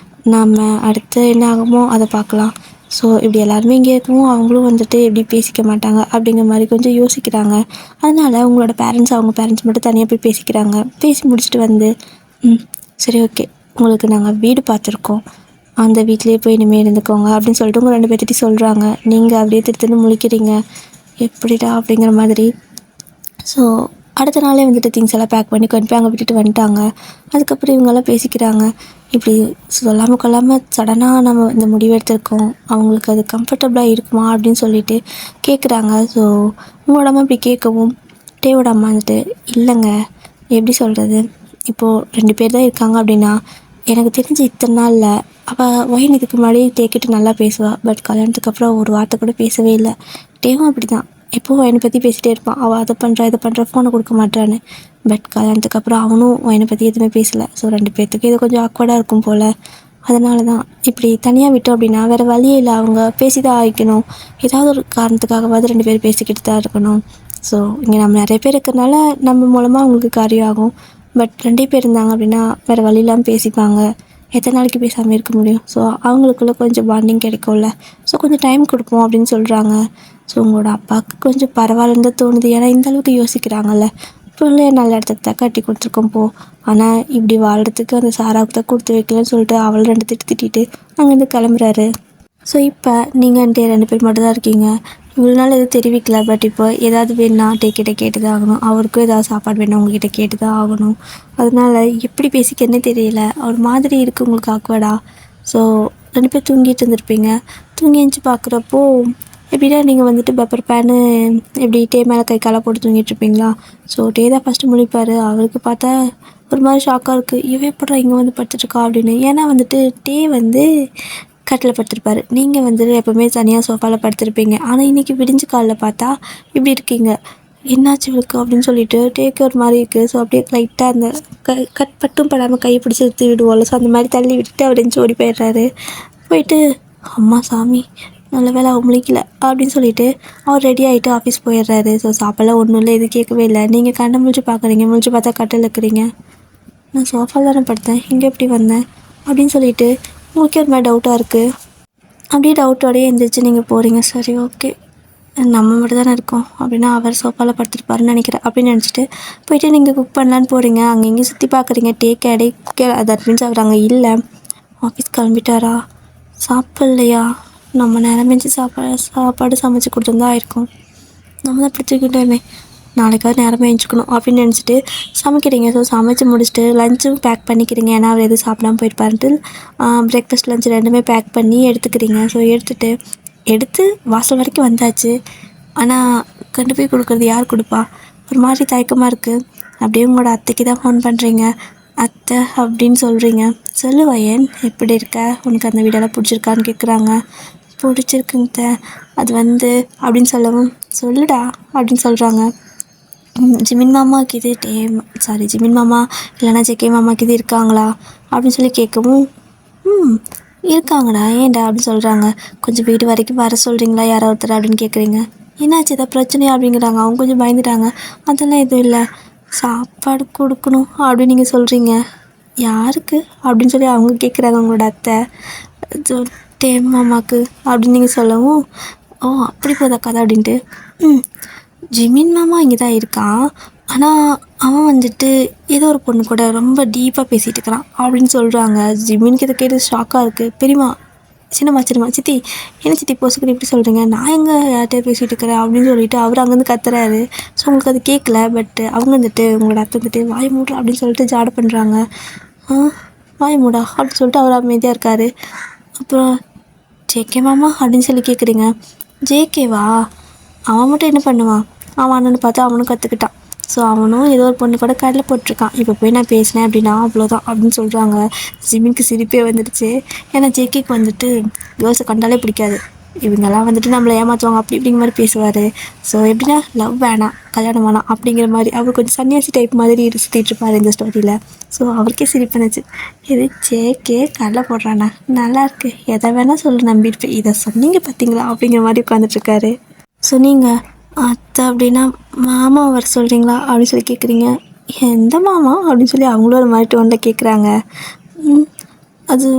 நாம் அடுத்து என்ன ஆகுமோ அதை பார்க்கலாம். ஸோ இப்படி எல்லாருமே இங்கே இருக்கவும் அவங்களும் வந்துட்டு எப்படி பேசிக்க மாட்டாங்க அப்படிங்கிற மாதிரி கொஞ்சம் யோசிக்கிறாங்க. அதனால் உங்களோட பேரண்ட்ஸ் அவங்க பேரண்ட்ஸ் மட்டும் தனியாக போய் பேசிக்கிறாங்க. பேசி முடிச்சுட்டு வந்து சரி ஓகே, உங்களுக்கு நாங்கள் வீடு பார்த்துருக்கோம், அந்த வீட்லேயே போய் இனிமேல் இருந்துக்கோங்க அப்படின்னு சொல்லிட்டு உங்கள் 2 பேர்த்திட்டையும் சொல்கிறாங்க. நீங்கள் அப்படியே திருத்துன்னு முழிக்கிறீங்க, எப்படிடா அப்படிங்கிற மாதிரி. ஸோ அடுத்த நாளே வந்துட்டு திங்ஸ் எல்லாம் பேக் பண்ணி கொண்டு போய் அங்கே விட்டுட்டு வந்துட்டாங்க. அதுக்கப்புறம் இவங்கெல்லாம் பேசிக்கிறாங்க. இப்படி சொல்லாமல் கொள்ளாமல் சடனாக நம்ம இந்த முடிவு எடுத்திருக்கோம், அவங்களுக்கு அது கம்ஃபர்டபுளாக இருக்குமா அப்படின்னு சொல்லிட்டு கேட்குறாங்க. ஸோ உங்களோட அம்மா இப்படி கேட்கவும் டேவோட அம்மா வந்துட்டு இல்லைங்க, எப்படி சொல்கிறது, இப்போது 2 பேர் தான் இருக்காங்க அப்படின்னா எனக்கு தெரிஞ்சு இத்தனை நாளில் அவள் ஒயின் இதுக்கு முன்னாடி டேக்கிட்டு நல்லா பேசுவாள். பட் கல்யாணத்துக்கு அப்புறம் ஒரு வார்த்தை கூட பேசவே இல்லை. டேவும் அப்படி தான், எப்போவும் என்னை பற்றி பேசிகிட்டே இருப்பான், அவள் அதை பண்ணுறா இதை பண்ணுறா ஃபோனை கொடுக்க மாட்டான்னு. பட் கல்யாணத்துக்கு அப்புறம் அவனும் என்னை பற்றி எதுவுமே பேசலை. ஸோ 2 பேர்த்துக்கு இது கொஞ்சம் ஆக்வர்டாக இருக்கும் போல். அதனால தான் இப்படி தனியாக விட்டோம் அப்படின்னா வேறு வழியே இல்லை, அவங்க பேசி தான் ஆகிக்கணும். ஏதாவது ஒரு காரணத்துக்காகவாது 2 பேர் பேசிக்கிட்டு தான் இருக்கணும். ஸோ இங்கே நம்ம நிறைய பேர் இருக்கிறனால நம்ம மூலமாக அவங்களுக்கு காரியம் ஆகும். பட் 2 பேர் இருந்தாங்க அப்படின்னா வேறு வழியெல்லாம் பேசிப்பாங்க. எத்தனை நாளைக்கு பேசாமல் இருக்க முடியும்? ஸோ அவங்களுக்குள்ள கொஞ்சம் பாண்டிங் கிடைக்கும்ல. ஸோ கொஞ்சம் டைம் கொடுப்போம் அப்படின்னு சொல்கிறாங்க. ஸோ உங்களோட அப்பாவுக்கு கொஞ்சம் பரவாயில்லன்னு தான் தோணுது. ஏன்னா இந்தளவுக்கு யோசிக்கிறாங்கல்ல, பிள்ளைய நல்ல இடத்துக்கு தான் கட்டி கொடுத்துருக்கோம் போ, ஆனால் இப்படி வாழ்கிறதுக்கு அந்த சாராவுக்கு தான் கொடுத்து வைக்கலன்னு சொல்லிட்டு அவளை 2 திட்டிட்டு அங்கேருந்து கிளம்புறாரு. ஸோ இப்போ நீங்கள் 2 பேர் மட்டும் தான் இருக்கீங்க. இவ்வளோ நாள் எதுவும் தெரிவிக்கல. பட் இப்போ ஏதாவது வேணுன்னா டேக்கிட்ட கேட்டு தான் ஆகணும். அவருக்கும் ஏதாவது சாப்பாடு வேணும் உங்ககிட்ட கேட்டு தான் ஆகணும். அதனால் எப்படி பேசிக்கிறதுனே தெரியல, ஒரு மாதிரி இருக்குது உங்களுக்கு ஆக்வர்டா. ஸோ 2 பேர் தூங்கிட்டு இருந்திருப்பீங்க. தூங்கி எழுந்துச்சி பார்க்குறப்போ எப்படின்னா நீங்கள் வந்துட்டு பெப்பர் பேனு எப்படி டே மேலே கை காலை போட்டு தூங்கிட்டு இருப்பீங்களா. ஸோ டே தான் ஃபஸ்ட்டு முழிப்பார். அவருக்கு பார்த்தா ஒரு மாதிரி ஷாக்காக இருக்குது, இவன் எப்படா இங்கே வந்து படுத்துட்ருக்கா அப்படின்னு. ஏன்னா வந்துட்டு டே வந்து கட்டில் படுத்திருப்பார், நீங்கள் வந்துட்டு எப்போவுமே தனியாக சோஃபாவில் படுத்திருப்பீங்க. ஆனால் இன்றைக்கி விடிஞ்சு காலில் பார்த்தா இப்படி இருக்கீங்க, என்னாச்சு இவளுக்கு அப்படின்னு சொல்லிட்டு டேக்கு ஒரு மாதிரி இருக்குது. ஸோ அப்படியே லைட்டாக அந்த கட் பட்டும் படாமல் கையை பிடிச்சி எடுத்து விடுவோம்ல, ஸோ அந்த மாதிரி தள்ளி விட்டுட்டு அவர் ஓடி போயிடுறாரு. போயிட்டு அம்மா சாமி நல்ல வேலை அவன் முழிக்கல அப்படின்னு சொல்லிட்டு அவர் ரெடி ஆகிட்டு ஆஃபீஸ் போயிடுறாரு. ஸோ சாப்பாடெல்லாம் ஒன்றும் இல்லை, எது கேட்கவே இல்லை. நீங்கள் கண்ணை முழிச்சு பார்க்குறீங்க, முழிச்சு பார்த்தா கட்டில் இருக்கிறீங்க. நான் சோஃபாவில் தானே படுத்தேன், இங்கே எப்படி வந்தேன் அப்படின்னு சொல்லிட்டு உங்களுக்கு ஒரு மாதிரி டவுட்டாக இருக்குது. அப்படியே டவுட்டோடையே எழுந்திரிச்சு நீங்கள் போகிறீங்க. சரி ஓகே, நம்ம மட்டும் தானே இருக்கோம் அப்படின்னா அவர் சோஃபாவில் படுத்துருப்பாருன்னு நினைக்கிறேன் அப்படின்னு நினச்சிட்டு போயிட்டு நீங்கள் குக் பண்ணலான்னு போகிறீங்க. அங்கே இங்கேயும் சுற்றி பார்க்குறீங்க. தட் மீன்ஸ் அவர் அங்கே இல்லை, ஆஃபீஸ் கிளம்பிட்டாரா, சாப்பிட்லையா, நம்ம நேரம் மிஞ்சி சாப்பாடு சமைச்சு கொடுத்துருந்தா ஆயிருக்கும், நம்ம தான் பிடிச்சிக்கிட்டோமே, நாளைக்காவது நேரமாக எழுஞ்சிக்கணும் அப்படின்னு நினச்சிட்டு சமைக்கிறீங்க. ஸோ சமைச்சு முடிச்சுட்டு லஞ்சும் பேக் பண்ணிக்கிறீங்க. ஏன்னா அவர் எதுவும் சாப்பிடாம போயிருப்பாருன்ட்டு பிரேக்ஃபாஸ்ட் லஞ்ச் 2மே பேக் பண்ணி எடுத்துக்கிறீங்க. ஸோ எடுத்து வாசல் வரைக்கும் வந்தாச்சு. ஆனால் கொண்டு போய் கொடுக்குறது யார் கொடுப்பா, ஒரு மாதிரி தயக்கமாக இருக்குது. அப்படியே உங்களோட அத்தைக்கு தான் ஃபோன் பண்ணுறீங்க. அத்தை அப்படின்னு சொல்கிறீங்க. சொல்லுவா, ஏன் எப்படி இருக்க, உனக்கு அந்த வீடெல்லாம் பிடிச்சிருக்கான்னு கேட்குறாங்க. பிடிச்சிருக்குங்க அது அப்படின்னு சொல்லவும் சொல்லுடா அப்படின்னு சொல்கிறாங்க. ஜிமின் மாமாவுக்கு இது ஜிமின் மாமா இல்லைனா ஜேகே மாமாவுக்கு இது இருக்காங்களா அப்படின்னு சொல்லி கேட்கவும் இருக்காங்கடா, ஏன்டா அப்படின்னு சொல்கிறாங்க. கொஞ்சம் வீடு வரைக்கும் வர சொல்கிறீங்களா யாரோ ஒருத்தர் அப்படின்னு கேட்குறீங்க. என்னாச்சு ஏதாவது பிரச்சனையா அப்படிங்கிறாங்க. அவங்க கொஞ்சம் பயந்துட்டாங்க. அதெல்லாம் எதுவும் இல்லை, சாப்பாடு கொடுக்கணும் அப்படின்னு நீங்கள் சொல்கிறீங்க. யாருக்கு அப்படின்னு சொல்லி அவங்க கேட்குறாங்க. உங்களோட அத்தை டே மாமாவுக்கு அப்படின்னு நீங்கள் சொல்லவும் ஓ அப்படி போதா கதை அப்படின்ட்டு ஜிமின் மாமா இங்கே தான் இருக்கான், ஆனால் அவன் வந்துட்டு ஏதோ ஒரு பொண்ணு கூட ரொம்ப டீப்பாக பேசிகிட்டு இருக்கிறான் அப்படின்னு சொல்கிறாங்க. ஜிமின்க்கு இதை கேட்டு ஷாக்காக இருக்குது. பெரியம்மா சின்னம்மா சித்தி என்ன சித்தி போசுக்கு இப்படி சொல்கிறீங்க, நான் எங்கே யார்கிட்ட பேசிகிட்டு இருக்கிறேன் அப்படின்னு சொல்லிட்டு அவர் அங்கேருந்து கத்துறாரு. ஸோ உங்களுக்கு அது கேட்கல. பட் அவங்க வந்துட்டு உங்களோட அத்தை வந்துட்டு வாய் மூடு அப்படின்னு சொல்லிட்டு ஜாட பண்ணுறாங்க. வாய் மூடா அப்படின்னு சொல்லிட்டு அவர் அமைதியாக இருக்கார். அப்புறம் ஜேகே மாமா அப்படின்னு சொல்லி கேட்குறீங்க. ஜேகேவா, அவன் மட்டும் என்ன பண்ணுவான், அவன் அண்ணன்னு பார்த்து அவனும் கற்றுக்கிட்டான். ஸோ அவனும் ஏதோ ஒரு பொண்ணு கூட கடலை போட்டிருக்கான். இப்போ போய் நான் பேசினேன் அப்படின்னா அவ்வளோதான் அப்படின்னு சொல்கிறாங்க. ஜிமின்க்கு சிரிப்பே வந்துடுச்சு. ஏன்னா ஜேகேக்கு வந்துட்டு கேர்ள்ஸை கண்டாலே பிடிக்காது. இவங்கெல்லாம் வந்துட்டு நம்மளை ஏமாற்றுவாங்க அப்படி இப்படிங்கிற மாதிரி பேசுவார். ஸோ எப்படின்னா லவ் வேணாம் கல்யாணம் வேணாம் அப்படிங்கிற மாதிரி அவர் கொஞ்சம் சன்னியாசி டைப் மாதிரி சுற்றிட்டு இருப்பார் இந்த ஸ்டோரியில். ஸோ அவருக்கே சிரிப்புனுச்சு. இது ஜேகே கடலை போடுறானா, நல்லாயிருக்கு, எதை வேணால் சொல்ல நம்பியிருப்பேன், இதை சொன்னீங்க பார்த்தீங்களா அப்படிங்கிற மாதிரி உட்காந்துட்ருக்காரு. ஸோ நீங்கள் அத்தை அப்படின்னா மாமா வர சொல்கிறீங்களா அப்படின்னு சொல்லி கேட்குறீங்க. எந்த மாமா அப்படின்னு சொல்லி அவங்களும் ஒரு மாதிரி டோனில் கேட்குறாங்க. அது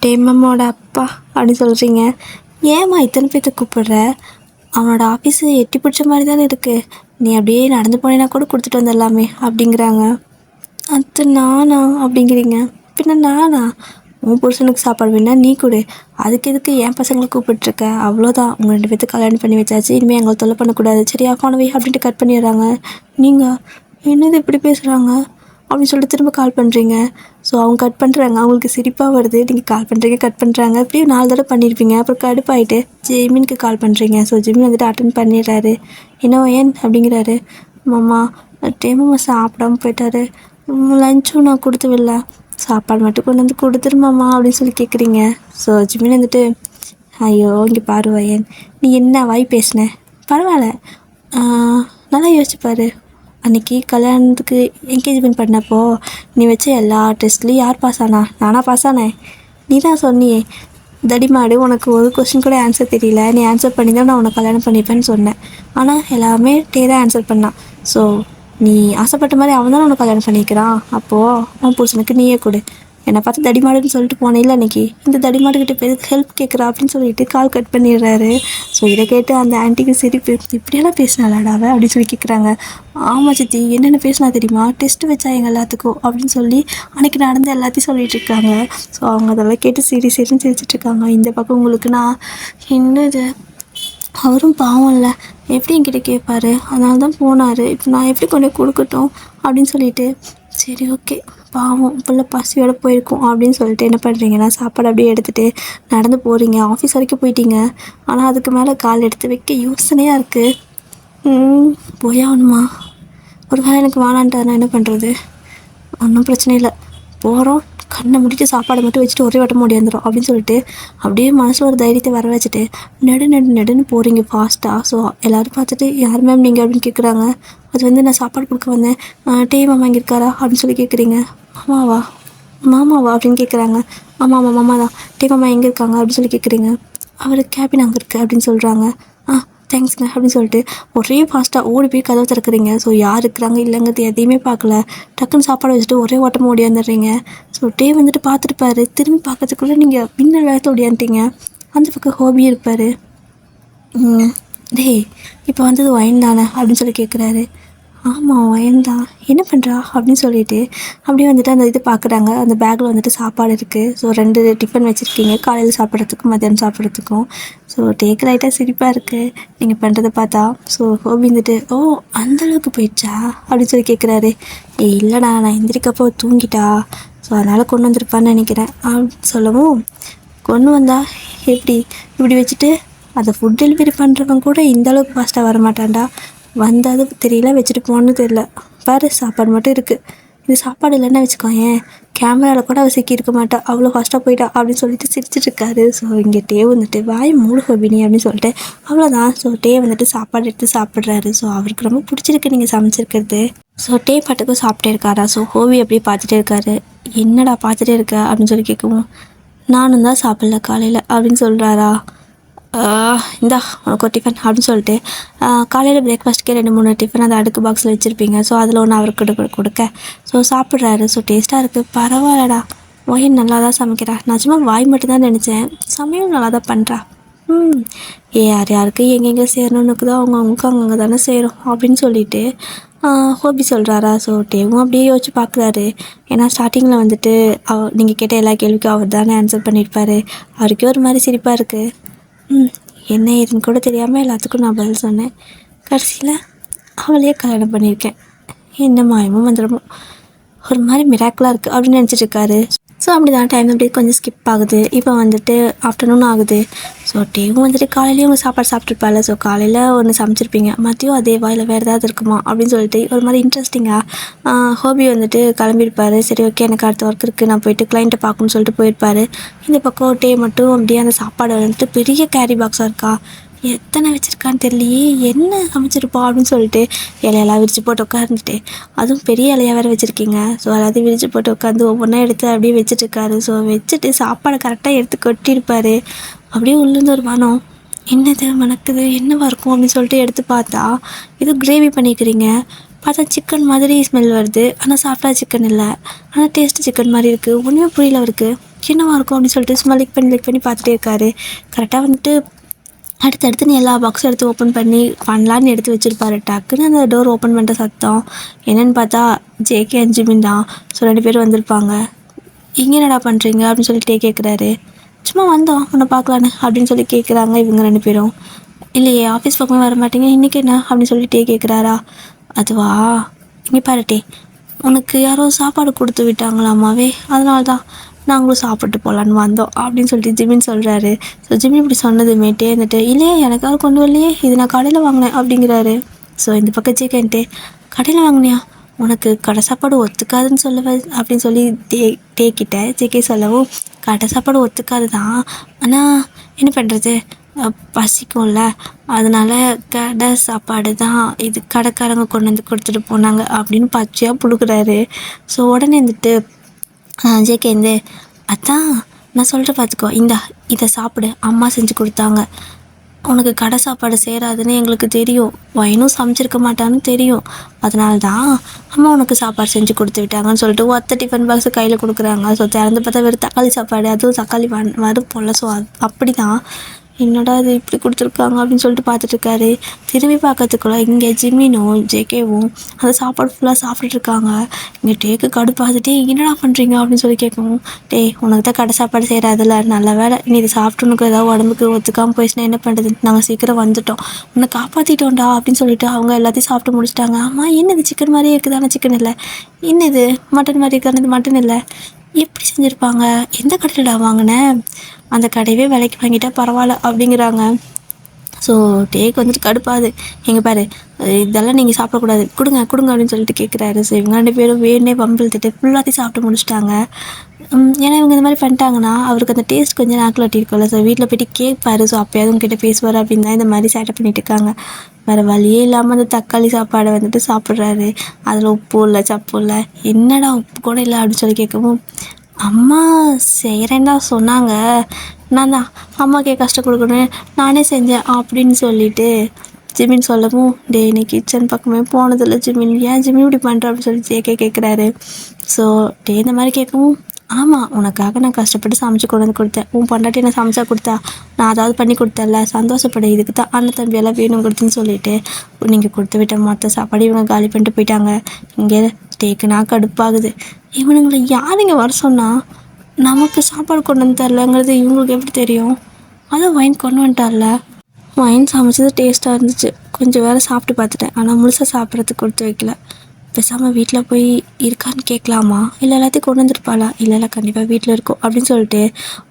டேமம்மோட அப்பா அப்படின்னு சொல்கிறீங்க. ஏம்மா இத்தனை பேர்த்த கூப்பிடுற? அவனோட ஆஃபீஸு எட்டி பிடிச்ச மாதிரி தானே இருக்குது, நீ அப்படியே நடந்து போனேன்னா கூட கொடுத்துட்டு வந்துடலாமே அப்படிங்கிறாங்க. அது நானா அப்படிங்கிறீங்க. பின்ன நானா? உன் புருஷனுக்கு சாப்பாடு வேணா நீ கொடு, அதுக்கு எதுக்கு என் பசங்களை கூப்பிட்டுருக்க? அவ்வளோதான், உங்கள் 2 பேர்த்து கல்யாணம் பண்ணி வச்சாச்சு, இனிமேல் எங்களை தொல்லை பண்ணக்கூடாது, சரியா? போனவே அப்படின்ட்டு கட் பண்ணிடுறாங்க. நீங்கள் என்னது இப்படி பேசுகிறாங்க அப்படின்னு சொல்லிட்டு திரும்ப கால் பண்ணுறீங்க. ஸோ அவங்க கட் பண்ணுறாங்க, அவங்களுக்கு சிரிப்பாக வருது. நீங்கள் கால் பண்ணுறீங்க, கட் பண்ணுறாங்க, அப்படியே 4 தடவை பண்ணியிருப்பீங்க. அப்புறம் கடுப்பாயிட்டு ஜெமினுக்கு கால் பண்ணுறீங்க. ஸோ ஜெமின் வந்துட்டு அட்டன் பண்ணிடுறாரு. என்ன ஏன் அப்படிங்கிறாரு. மாமா டேமம்மா சாப்பிடாம போயிட்டாரு, லஞ்சும் நான் கொடுத்துவில்ல, சாப்பாடு மட்டும் கொண்டு வந்து கொடுத்துருமாம்மா அப்படின்னு சொல்லி கேட்குறீங்க. ஸோ ஜிமின் வந்துட்டு ஐயோ இங்கே பாரு வயன், நீ என்ன வாய் பேசின? பரவாயில்ல, நல்லா யோசிச்சுப்பாரு. அன்றைக்கி கல்யாணத்துக்கு என்கேஜ்மெண்ட் பண்ணப்போ நீ வச்ச எல்லா டெஸ்ட்லேயும் யார் பாஸ் ஆனா? நானாக பாஸ் ஆனேன்? நீ தான் சொன்னியே தடிமாடு, உனக்கு ஒரு கொஸ்டின் கூட ஆன்சர் தெரியல, நீ ஆன்சர் பண்ணி தான் நான் உனக்கு கல்யாணம் பண்ணிப்பேன்னு சொன்னேன். ஆனால் எல்லாமே டே தான் ஆன்சர் பண்ணான். ஸோ நீ ஆசைப்பட்ட மாதிரி அவன் தான் உனக்கு கல்யாணம் பண்ணிக்கிறான். அப்போது அவன் புருஷனுக்கு நீயே கொடு. என்னை பார்த்து தடிமாடுன்னு சொல்லிட்டு போனேன்ல அன்றைக்கி, இந்த தடிமாடுகிட்ட பேர் ஹெல்ப் கேட்குறா அப்படின்னு சொல்லிட்டு கால் கட் பண்ணிடுறாரு. ஸோ இதை கேட்டு அந்த ஆன்ட்டிக்கு சிரிப்பு. இப்படியெல்லாம் பேசினாலாடாவ அப்படின்னு சொல்லி கேட்குறாங்க. ஆமாம் சித்தி, என்னென்ன பேசினா தெரியுமா? டெஸ்ட்டு வச்சா எங்கள் எல்லாத்துக்கும் அப்படின்னு சொல்லி அன்றைக்கி நடந்த எல்லாத்தையும் சொல்லிட்டு இருக்காங்க. ஸோ அவங்க அதெல்லாம் கேட்டு சரின்னு சிரிச்சிட்ருக்காங்க. இந்த பக்கம் உங்களுக்கு நான் என்னது, அவரும் பாவம் இல்லை, எப்படி என்கிட்ட கேட்பாரு, அதனால தான் போனார், இப்போ நான் எப்படி கொண்டு கொடுக்கட்டும் அப்படின்னு சொல்லிட்டு, சரி ஓகே பாவம் பிள்ளை பசியோடு போயிருக்கோம் அப்படின்னு சொல்லிட்டு என்ன பண்ணுறீங்கன்னா சாப்பாடு அப்படியே எடுத்துகிட்டு நடந்து போகிறீங்க. ஆஃபீஸ் வரைக்கும் போயிட்டீங்க, ஆனால் அதுக்கு மேலே கால் எடுத்து வைக்க யோசனையாக இருக்குது. போயாகணுமா? ஒரு வேளை எனக்கு வேணான்ட்டாருன்னா என்ன பண்ணுறது? ஒன்றும் பிரச்சனை இல்லை, போகிறோம், கண்ணை முடிட்டு சாப்பாடை மட்டும் வச்சுட்டு ஒரே வட்டம் ஓடியாந்துடும் அப்படின்னு சொல்லிட்டு அப்படியே மனசில் ஒரு தைரியத்தை வர வச்சுட்டு நெடுன்னு போகிறீங்க ஃபாஸ்ட்டாக. ஸோ எல்லோரும் பார்த்துட்டு யார் மேம் நீங்கள் அப்படின்னு கேட்குறாங்க. அது வந்து நான் சாப்பாடு கொடுக்க வந்தேன், டே மாமா இங்கே இருக்காரா அப்படின்னு சொல்லி கேட்குறீங்க. மாமாவா அப்படின்னு கேட்குறாங்க. ஆமாம் மாமா தான், டே மாமா எங்கே இருக்காங்க அப்படின்னு சொல்லி கேட்குறீங்க. அவர் கேபின் அங்கே இருக்குது அப்படின்னு சொல்கிறாங்க. தேங்க்ஸ்ங்க அப்படின்னு சொல்லிட்டு ஒரே ஃபாஸ்ட்டாக ஓடி போய் கதவை திறக்கிறீங்க. ஸோ யார் இருக்கிறாங்க இல்லைங்கிறது எதையுமே பார்க்கல, டக்குன்னு சாப்பாடு வச்சுட்டு ஒரே ஓட்டமாக ஓடியாந்துடுறீங்க. ஸோ டே வந்துட்டு பார்த்துருப்பாரு, திரும்பி பார்க்கறதுக்குள்ளே நீங்கள் பின்னல் வேகத்தை ஓடியாந்துட்டீங்க. அந்த பக்கம் ஹோபி இருப்பார். டே இப்போ வந்தது ஒயின் தானே அப்படின்னு சொல்லி கேட்குறாரு. ஆமாம் ஒயின் தான், என்ன பண்ணுறா அப்படின்னு சொல்லிட்டு அப்படியே வந்துட்டு அந்த இது பார்க்குறாங்க. அந்த பேக்கில் வந்துட்டு சாப்பாடு இருக்குது. ஸோ 2 டிஃபன் வச்சுருக்கீங்க, காலையில் சாப்பிட்றதுக்கும் மத்தியானம் சாப்பிட்றதுக்கும். ஸோ டேக்கு லைட்டாக சிரிப்பாக இருக்குது நீங்கள் பண்ணுறதை பார்த்தா. ஸோ ஹோபி வந்துட்டு ஓ அந்தளவுக்கு போயிடுச்சா அப்படின்னு சொல்லி கேட்குறாரு. இல்லைடா நான் எந்திரிக்கப்போ தூங்கிட்டா, ஸோ அதனால் கொண்டு வந்திருப்பான்னு நினைக்கிறேன் அப்படின்னு சொல்லவும், கொண்டு வந்தா எப்படி இப்படி வச்சுட்டு அதை ஃபுட் டெலிவரி பண்ணுறவங்க கூட இந்தளவுக்கு ஃபாஸ்ட்டாக வரமாட்டான்டா, வந்தது தெரியல வச்சுட்டு போகணுன்னு தெரியல, பாரு சாப்பாடு மட்டும் இருக்குது, இது சாப்பாடு இல்லைன்னா வச்சுக்கோ, ஏன் கேமராவில் கூட அவள் சிக்கியிருக்க மாட்டா, அவ்வளோ ஃபாஸ்ட்டாக போயிட்டா அப்படின்னு சொல்லிட்டு சிரிச்சிட்ருக்காரு. ஸோ இங்கே டே வந்துட்டு வாய் மூடு ஹோபினி அப்படின்னு சொல்லிட்டு அவ்வளோதான். ஸோ டே வந்துட்டு சாப்பாடு எடுத்து சாப்பிட்றாரு. ஸோ அவருக்கு ரொம்ப பிடிச்சிருக்கு நீங்கள் சமைச்சிருக்கிறது. ஸோ டே பாட்டுக்கும் சாப்பிட்டே இருக்காரா. ஸோ ஹோபி அப்படியே பார்த்துட்டே இருக்காரு. என்னடா பார்த்துட்டே இருக்க அப்படின்னு சொல்லி கேட்கவும், நானும் தான் சாப்பிடல காலையில் அப்படின்னு சொல்கிறாரா. இந்தா உனக்கு ஒரு டிஃபன் அப்படின்னு சொல்லிட்டு காலையில் பிரேக்ஃபாஸ்ட்டுக்கே 2-3 டிஃபன் அந்த அடுக்கு பாக்ஸில் வச்சுருப்பீங்க. ஸோ அதில் ஒன்று அவருக்கு கொடுக்க ஸோ சாப்பிட்றாரு. ஸோ டேஸ்ட்டாக இருக்குது, பரவாயில்லடா, ஒயின் நல்லா தான் சமைக்கிறா, நான் சும்மா வாய் மட்டும் தான் நினச்சேன், சமையல் நல்லா தான் பண்ணுறா. யார் யாருக்கு எங்கெங்கே சேரணுன்னுக்கு தான் அவங்கவுங்களுக்கு அங்கங்கே தானே சேரும் அப்படின்னு சொல்லிட்டு ஹோபி சொல்கிறாரா. ஸோ டேவும் அப்படியே யோசிச்சு பார்க்குறாரு. ஏன்னா ஸ்டார்டிங்கில் வந்துட்டு நீங்கள் கேட்ட எல்லா கேள்விக்கும் அவர் தானே ஆன்சர் பண்ணியிருப்பார். அவருக்கே ஒரு மாதிரி சிரிப்பாக இருக்குது. என்ன ஏதுன்னு கூட தெரியாமல் எல்லாத்துக்கும் நான் பதில் சொன்னேன், கடைசியில் அவளையே கல்யாணம் பண்ணியிருக்கேன், என்ன மாயமும் வந்துடுமோ, ஒரு மாதிரி மிராக்கலாக இருக்குது அப்படின்னு நினச்சிட்ருக்காரு. ஸோ அப்படி தான் டைம் அப்படியே கொஞ்சம் ஸ்கிப் ஆகுது. இப்போ வந்துட்டு ஆஃப்டர்நூன் ஆகுது. ஸோ டேவும் வந்துட்டு காலையிலேயே உங்கள் சாப்பாடு சாப்பிட்ருப்பாள். ஸோ காலையில் ஒன்று சமைச்சிருப்பீங்க, மதியம் அதே வாயில் வேறு ஏதாவது இருக்குமா அப்படின்னு சொல்லிட்டு ஒரு மாதிரி இன்ட்ரெஸ்டிங்காக ஹோபி வந்துட்டு கிளம்பியிருப்பார். சரி ஓகே எனக்கு அடுத்த ஒர்க் இருக்குது, நான் போயிட்டு கிளைண்ட்டை பார்க்கணுன்னு சொல்லிட்டு போயிருப்பார். இந்த பக்கம் டே மட்டும் அப்படியே அந்த சாப்பாடு வந்துட்டு பெரிய கேரி பாக்ஸாக இருக்கா, எத்தனை வச்சுருக்கான்னு தெரியலையே, என்ன சமைச்சிருப்போம் அப்படின்னு சொல்லிட்டு இலையெல்லாம் விரித்து போட்டு உட்காந்துட்டு, அதுவும் பெரிய இலையாக வேறு வச்சுருக்கீங்க. ஸோ எல்லாத்தையும் விரித்து போட்டு உட்காந்து ஒவ்வொன்றா எடுத்து அப்படியே வச்சுட்ருக்காரு. ஸோ வச்சுட்டு சாப்பாடை கரெக்டாக எடுத்து கொட்டியிருப்பார். அப்படியே உள்ளேருந்து ஒரு மனம், என்னது மணக்குது, என்னவா இருக்கும் அப்படின்னு சொல்லிட்டு எடுத்து பார்த்தா ஏதோ கிரேவி பண்ணிக்கிறீங்க. பார்த்தா சிக்கன் மாதிரி ஸ்மெல் வருது, ஆனால் சாப்பிட்டா சிக்கன் இல்லை, ஆனால் டேஸ்ட்டு சிக்கன் மாதிரி இருக்குது. ஒன்றுமே புரியல அவருக்கு, என்னவா இருக்கும் அப்படின்னு சொல்லிட்டு சும்மா லிக் பண்ணி பார்த்துட்டே இருக்காரு. கரெக்டாக வந்துட்டு அடுத்தடுத்து எல்லா பாக்ஸும் எடுத்து ஓப்பன் பண்ணலான்னு எடுத்து வச்சுருப்பாரு. டக்குன்னு அந்த டோர் ஓப்பன் பண்ணுற சத்தம் என்னென்னு பார்த்தா ஜேகே அண்ட் ஜிமின் தான். ஸோ 2 பேரும் வந்திருப்பாங்க. இங்கே என்னடா பண்ணுறீங்க அப்படின்னு சொல்லிட்டு கேட்குறாரு. சும்மா வந்தோம் உன்னை பார்க்கலான்னு அப்படின்னு சொல்லி கேட்குறாங்க இவங்க 2 பேரும். இல்லையே ஆஃபீஸ் பக்கமே வர மாட்டேங்க, இன்றைக்கி என்ன அப்படின்னு சொல்லிட்டு கேட்குறாரா. அதுவா, இங்கே பாருட்டே, உனக்கு யாரோ சாப்பாடு கொடுத்து விட்டாங்களாமாவே, அதனால தான் நாங்களும் சாப்பிட்டு போகலான்னு வந்தோம் அப்படின்னு சொல்லிட்டு ஜிமின் சொல்கிறாரு. ஸோ ஜிமின் இப்படி சொன்னதுமேட்டே இருந்துட்டு இல்லையே எனக்கு யாரும் கொண்டு வரலையே, இது நான் கடையில் வாங்கினேன் அப்படிங்கிறாரு. ஸோ இந்த பக்கம் ஜேகேன்ட்டு கடையில் வாங்கினியா, உனக்கு கடை சாப்பாடு ஒத்துக்காதுன்னு சொல்லுவேன் அப்படின்னு சொல்லி டேக்கிட்ட ஜேகே சொல்லவும் கடை சாப்பாடு ஒத்துக்காது தான், ஆனால் என்ன பண்ணுறது பசிக்கும்ல, அதனால் கடை சாப்பாடு தான் இது கடைக்காரங்க கொண்டு வந்து கொடுத்துட்டு போனாங்க அப்படின்னு பச்சையாக புழுக்கிறாரு. ஸோ உடனே வந்துட்டு ஜேகேந்து அதான் நான் சொல்கிற பார்த்துக்கோ, இதை சாப்பிடு, அம்மா செஞ்சு கொடுத்தாங்க, உனக்கு கடை சாப்பாடு சேராதுன்னு எங்களுக்கு தெரியும், வயனும் சமைச்சிருக்க மாட்டான்னு தெரியும், அதனால தான் அம்மா உனக்கு சாப்பாடு செஞ்சு கொடுத்து விட்டாங்கன்னு சொல்லிட்டு ஒத்த டிஃபன் பாக்ஸை கையில் கொடுக்குறாங்க. ஸோ திறந்து பார்த்தா வெறும் தக்காளி சாப்பாடு, அதுவும் தக்காளி வறுப்போம்ல, ஸோ அப்படி தான் என்னடா இது இப்படி கொடுத்துருக்காங்க அப்படின்னு சொல்லிட்டு பார்த்துட்ருக்காரு. திரும்பி பார்க்கறதுக்குள்ள இங்கே ஜிம்மினும் ஜேகேவும் அந்த சாப்பாடு ஃபுல்லாக சாப்பிட்டுருக்காங்க. இங்கே டேக்கு கடுப்பாதுட்டே என்னடா பண்ணுறீங்க அப்படின்னு சொல்லி கேட்கவும், உனக்கு தான் கடை சாப்பாடு செய்கிறாதில்ல, நல்ல வேலை நீ இதை சாப்பிட்டுனுக்கு ஏதாவது உடம்புக்கு ஒத்துக்காமல் போயிடுச்சுன்னா என்ன பண்ணுறது, நாங்கள் சீக்கிரம் வந்துட்டோம், உன்னை காப்பாற்றிட்டோம்டா அப்படின்னு சொல்லிட்டு அவங்க எல்லாத்தையும் சாப்பிட்டு முடிச்சிட்டாங்க. ஆமாம் என்னது சிக்கன் மாதிரியே இருக்குது, ஆனால் சிக்கன் இல்லை, என்னது மட்டன் மாதிரி இருக்கிறது மட்டன் இல்லை, எப்படி செஞ்சுருப்பாங்க, எந்த கடையில்டா வாங்கினேன், அந்த கடையவே விலைக்கு வாங்கிட்டா பரவாயில்ல அப்படிங்கிறாங்க. ஸோ டேக்கு வந்துட்டு கடுப்பாது, எங்கே பாரு இதெல்லாம் நீங்கள் சாப்பிடக்கூடாது, கொடுங்க அப்படின்னு சொல்லிட்டு கேட்குறாரு. ஸோ இவங்க 2 பேரும் வேணே பம்பிள்த்துட்டு ஃபுல்லாத்தையும் சாப்பிட்டு முடிச்சிட்டாங்க. ஏன்னா இவங்க இந்த மாதிரி பண்ணிட்டாங்கன்னா அவருக்கு அந்த டேஸ்ட் கொஞ்சம் நாக்கில் ஒட்டியிருக்கோம்ல. ஸோ வீட்டில் போய்ட்டு கேட்பாரு, ஸோ அப்போயாவது உங்ககிட்ட பேசுவார் அப்படின்னு தான் இந்த மாதிரி சேட்டை பண்ணிட்டு இருக்காங்க. வேறு வழியே இல்லாமல் அந்த தக்காளி சாப்பாடை வந்துட்டு சாப்பிட்றாரு. அதில் உப்பு இல்லை சப்பு இல்லை, என்னடா உப்பு கூட இல்லை அப்படின்னு சொல்லி கேட்கவும், அம்மா செய்கிறேன்னு தான் சொன்னாங்க, நான் தான் அம்மாக்கே கஷ்டம் கொடுக்கணும் நானே செஞ்சேன் அப்படின்னு சொல்லிட்டு ஜிமின் சொல்லவும், நீ கிச்சன் பக்கமே போனதில்லை ஜிமின், ஏன் ஜிமின் இப்படி பண்ணுற அப்படின்னு சொல்லி ஜேகே கேட்குறாரு. ஸோ இந்த மாதிரி கேட்கவும், ஆமாம் உனக்காக நான் கஷ்டப்பட்டு சமைச்சு கொண்டு வந்து கொடுத்தேன், உன் பொண்டாட்டி நான் சமைச்சா கொடுத்தா நான் அதாவது பண்ணி கொடுத்தேன்ல, சந்தோஷப்பட, இதுக்கு தான் அண்ணன் தம்பியெல்லாம் வேணும் கொடுத்துன்னு சொல்லிட்டு நீங்கள் கொடுத்து விட்ட மொத்த சாப்பாடு இவங்க காலி பண்ணிட்டு போயிட்டாங்க. இங்கே டேக்குனா கடுப்பாகுது, இவனுங்களை யார் இங்கே வர சொன்னால் நமக்கு சாப்பாடு கொண்டு வந்து தரலங்கிறது இவங்களுக்கு எப்படி தெரியும், அதான் வைன் கொண்டு வந்துட்டார்ல, வைன் சமைச்சது டேஸ்ட்டாக இருந்துச்சு, கொஞ்சம் வேறு சாப்பிட்டு பார்த்துட்டேன், ஆனால் முழுசாக சாப்பிட்றதுக்கு கொடுத்து வைக்கல, பேசாமல் வீட்டில் போய் இருக்கான்னு கேட்கலாமா, இல்லை எல்லாத்தையும் கொண்டு வந்துருப்பாளா, இல்லை கண்டிப்பாக வீட்டில் இருக்கும் அப்படின்னு சொல்லிட்டு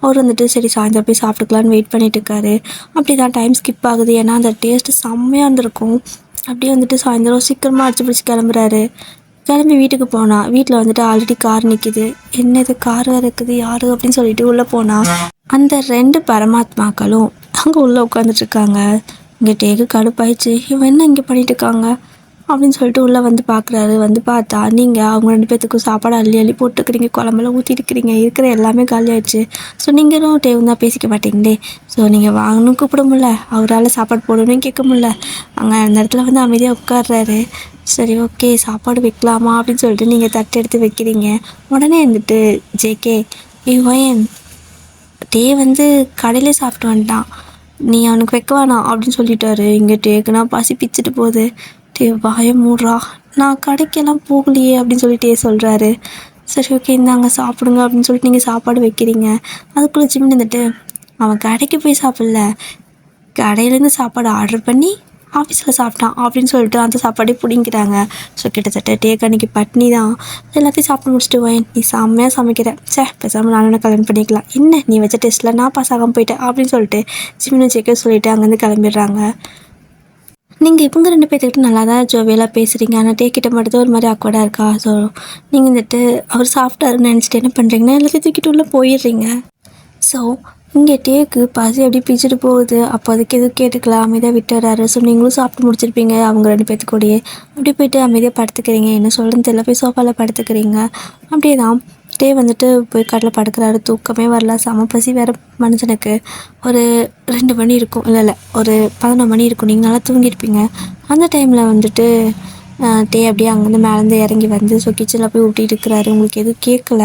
அவர் வந்துட்டு சரி சாயந்தரம் போய் சாப்பிட்டுக்கலான்னு வெயிட் பண்ணிட்டு இருக்காரு. அப்படி தான் டைம் ஸ்கிப் ஆகுது, ஏன்னா அந்த டேஸ்ட்டு செம்மையாக இருந்திருக்கும். அப்படியே வந்துட்டு சாயந்தரம் சீக்கிரமாக அடிச்சு பிடிச்சி கிளம்புறாரு. கிளம்பி வீட்டுக்கு போனால் வீட்டில் வந்துட்டு ஆல்ரெடி கார் நிற்கிது, என்னது கார் வேறு இருக்குது யார் அப்படின்னு சொல்லிட்டு உள்ளே போனால் அந்த 2 பரமாத்மாக்களும் அங்கே உள்ளே உட்காந்துட்ருக்காங்க. இங்கே டேக்கு கடுப்பாயிடுச்சு, இவன் என்ன இங்கே பண்ணிட்டு இருக்காங்க அப்படின்னு சொல்லிட்டு உள்ளே வந்து பார்க்குறாரு. வந்து பார்த்தா நீங்கள் அவங்க 2 பேர்த்துக்கும் சாப்பாடு அள்ளி போட்டுக்கிறீங்க, குழம்பெல்லாம் ஊற்றிட்டுக்கிறீங்க, இருக்கிற எல்லாமே காலி ஆயிடுச்சு. ஸோ நீங்களும் டேவும் தான் பேசிக்க மாட்டீங்களே, ஸோ நீங்கள் வாங்கணும் கூப்பிட முடியல, அவரால் சாப்பாடு போடணும்னு கேட்க முடியல, அங்கே அந்த இடத்துல வந்து அமைதியாக உட்கார்றாரு. சரி ஓகே சாப்பாடு வைக்கலாமா அப்படின்னு சொல்லிட்டு நீங்கள் தட்டு எடுத்து வைக்கிறீங்க. உடனே வந்துட்டு ஜேகே இவன் டே வந்து கடையிலே சாப்பிட்டு வந்துட்டான், நீ அவனுக்கு வைக்க வேணாம் அப்படின்னு சொல்லிட்டாரு. இங்கே டேக்குனா பசி பிச்சுட்டு போகுது, டே வாய மூடுறா, நான் கடைக்கெல்லாம் போகலையே அப்படின்னு சொல்லிட்டே சொல்கிறாரு. சரி ஓகே இந்தாங்க சாப்பிடுங்க அப்படின்னு சொல்லிட்டு நீங்கள் சாப்பாடு வைக்கிறீங்க. அதுக்குள்ளே ஜிம்னு வந்துட்டு அவன் கடைக்கு போய் சாப்பிடல, கடையிலேருந்து சாப்பாடு ஆர்டர் பண்ணி ஆஃபீஸில் சாப்பிட்டான் அப்படின்னு சொல்லிட்டு அந்த சாப்பாடே பிடிங்கிறாங்க. ஸோ கிட்டத்தட்ட டேக் அன்றைக்கி பட்னி தான். எல்லாத்தையும் சாப்பிட்டு முடிச்சுட்டு வைன், நீ செம்மையாக சமைக்கிற, பேசாமல் நானும் கல்யாணம் பண்ணிக்கலாம், என்ன நீ வச்ச டெஸ்ட்டில் நான் பாஸ் ஆகாமல் போயிட்டேன் அப்படின்னு சொல்லிட்டு ஜிம்னு ஜேக்கே சொல்லிவிட்டு அங்கேருந்து கிளம்பிடுறாங்க. நீங்கள் இவங்க 2 பேர்த்துக்கிட்ட நல்லா தான் ஜோவியலாக பேசுகிறீங்க, ஆனால் டேக்கிட்ட மட்டும் ஒரு மாதிரி ஆக்வர்டாக இருக்கா. ஸோ நீங்கள் வந்துட்டு அவர் சாப்பிட்டாருன்னு நினச்சிட்டு என்ன பண்ணுறீங்கன்னா எல்லாத்தையும் தூக்கிட்டு உள்ளே போயிடுறீங்க. ஸோ இங்கே டேக்கு பசி அப்படியே பிச்சுட்டு போகுது. அப்போ அதுக்கு எதுவும் கேட்டுக்கலாம், அமைதியாக விட்டுறாரு. ஸோ நீங்களும் சாப்பிட்டு முடிச்சிருப்பீங்க அவங்க 2 பேர்த்துக்கூடயே. அப்படியே போய்ட்டு அமைதியாக படுத்துக்கிறீங்க, என்ன சொல்கிறேன்னு தெரியல, போய் சோஃபாவில் படுத்துக்கிறீங்க. அப்படியே தான் டே வந்துட்டு போய் கட்டில் படுக்கிறாரு. தூக்கமே வரல. செம பசி வேறு மனுஷனுக்கு. ஒரு 2 மணி இருக்கும், இல்லை ஒரு 11 மணி இருக்கும். நீங்கள் நல்லா தூங்கியிருப்பீங்க. அந்த டைமில் வந்துட்டு டே அப்படியே அங்கேருந்து மேலேருந்து இறங்கி வந்து ஸோ கிச்சனில் போய் ஊட்டிகிட்டு இருக்கிறாரு. உங்களுக்கு எதுவும் கேட்கல.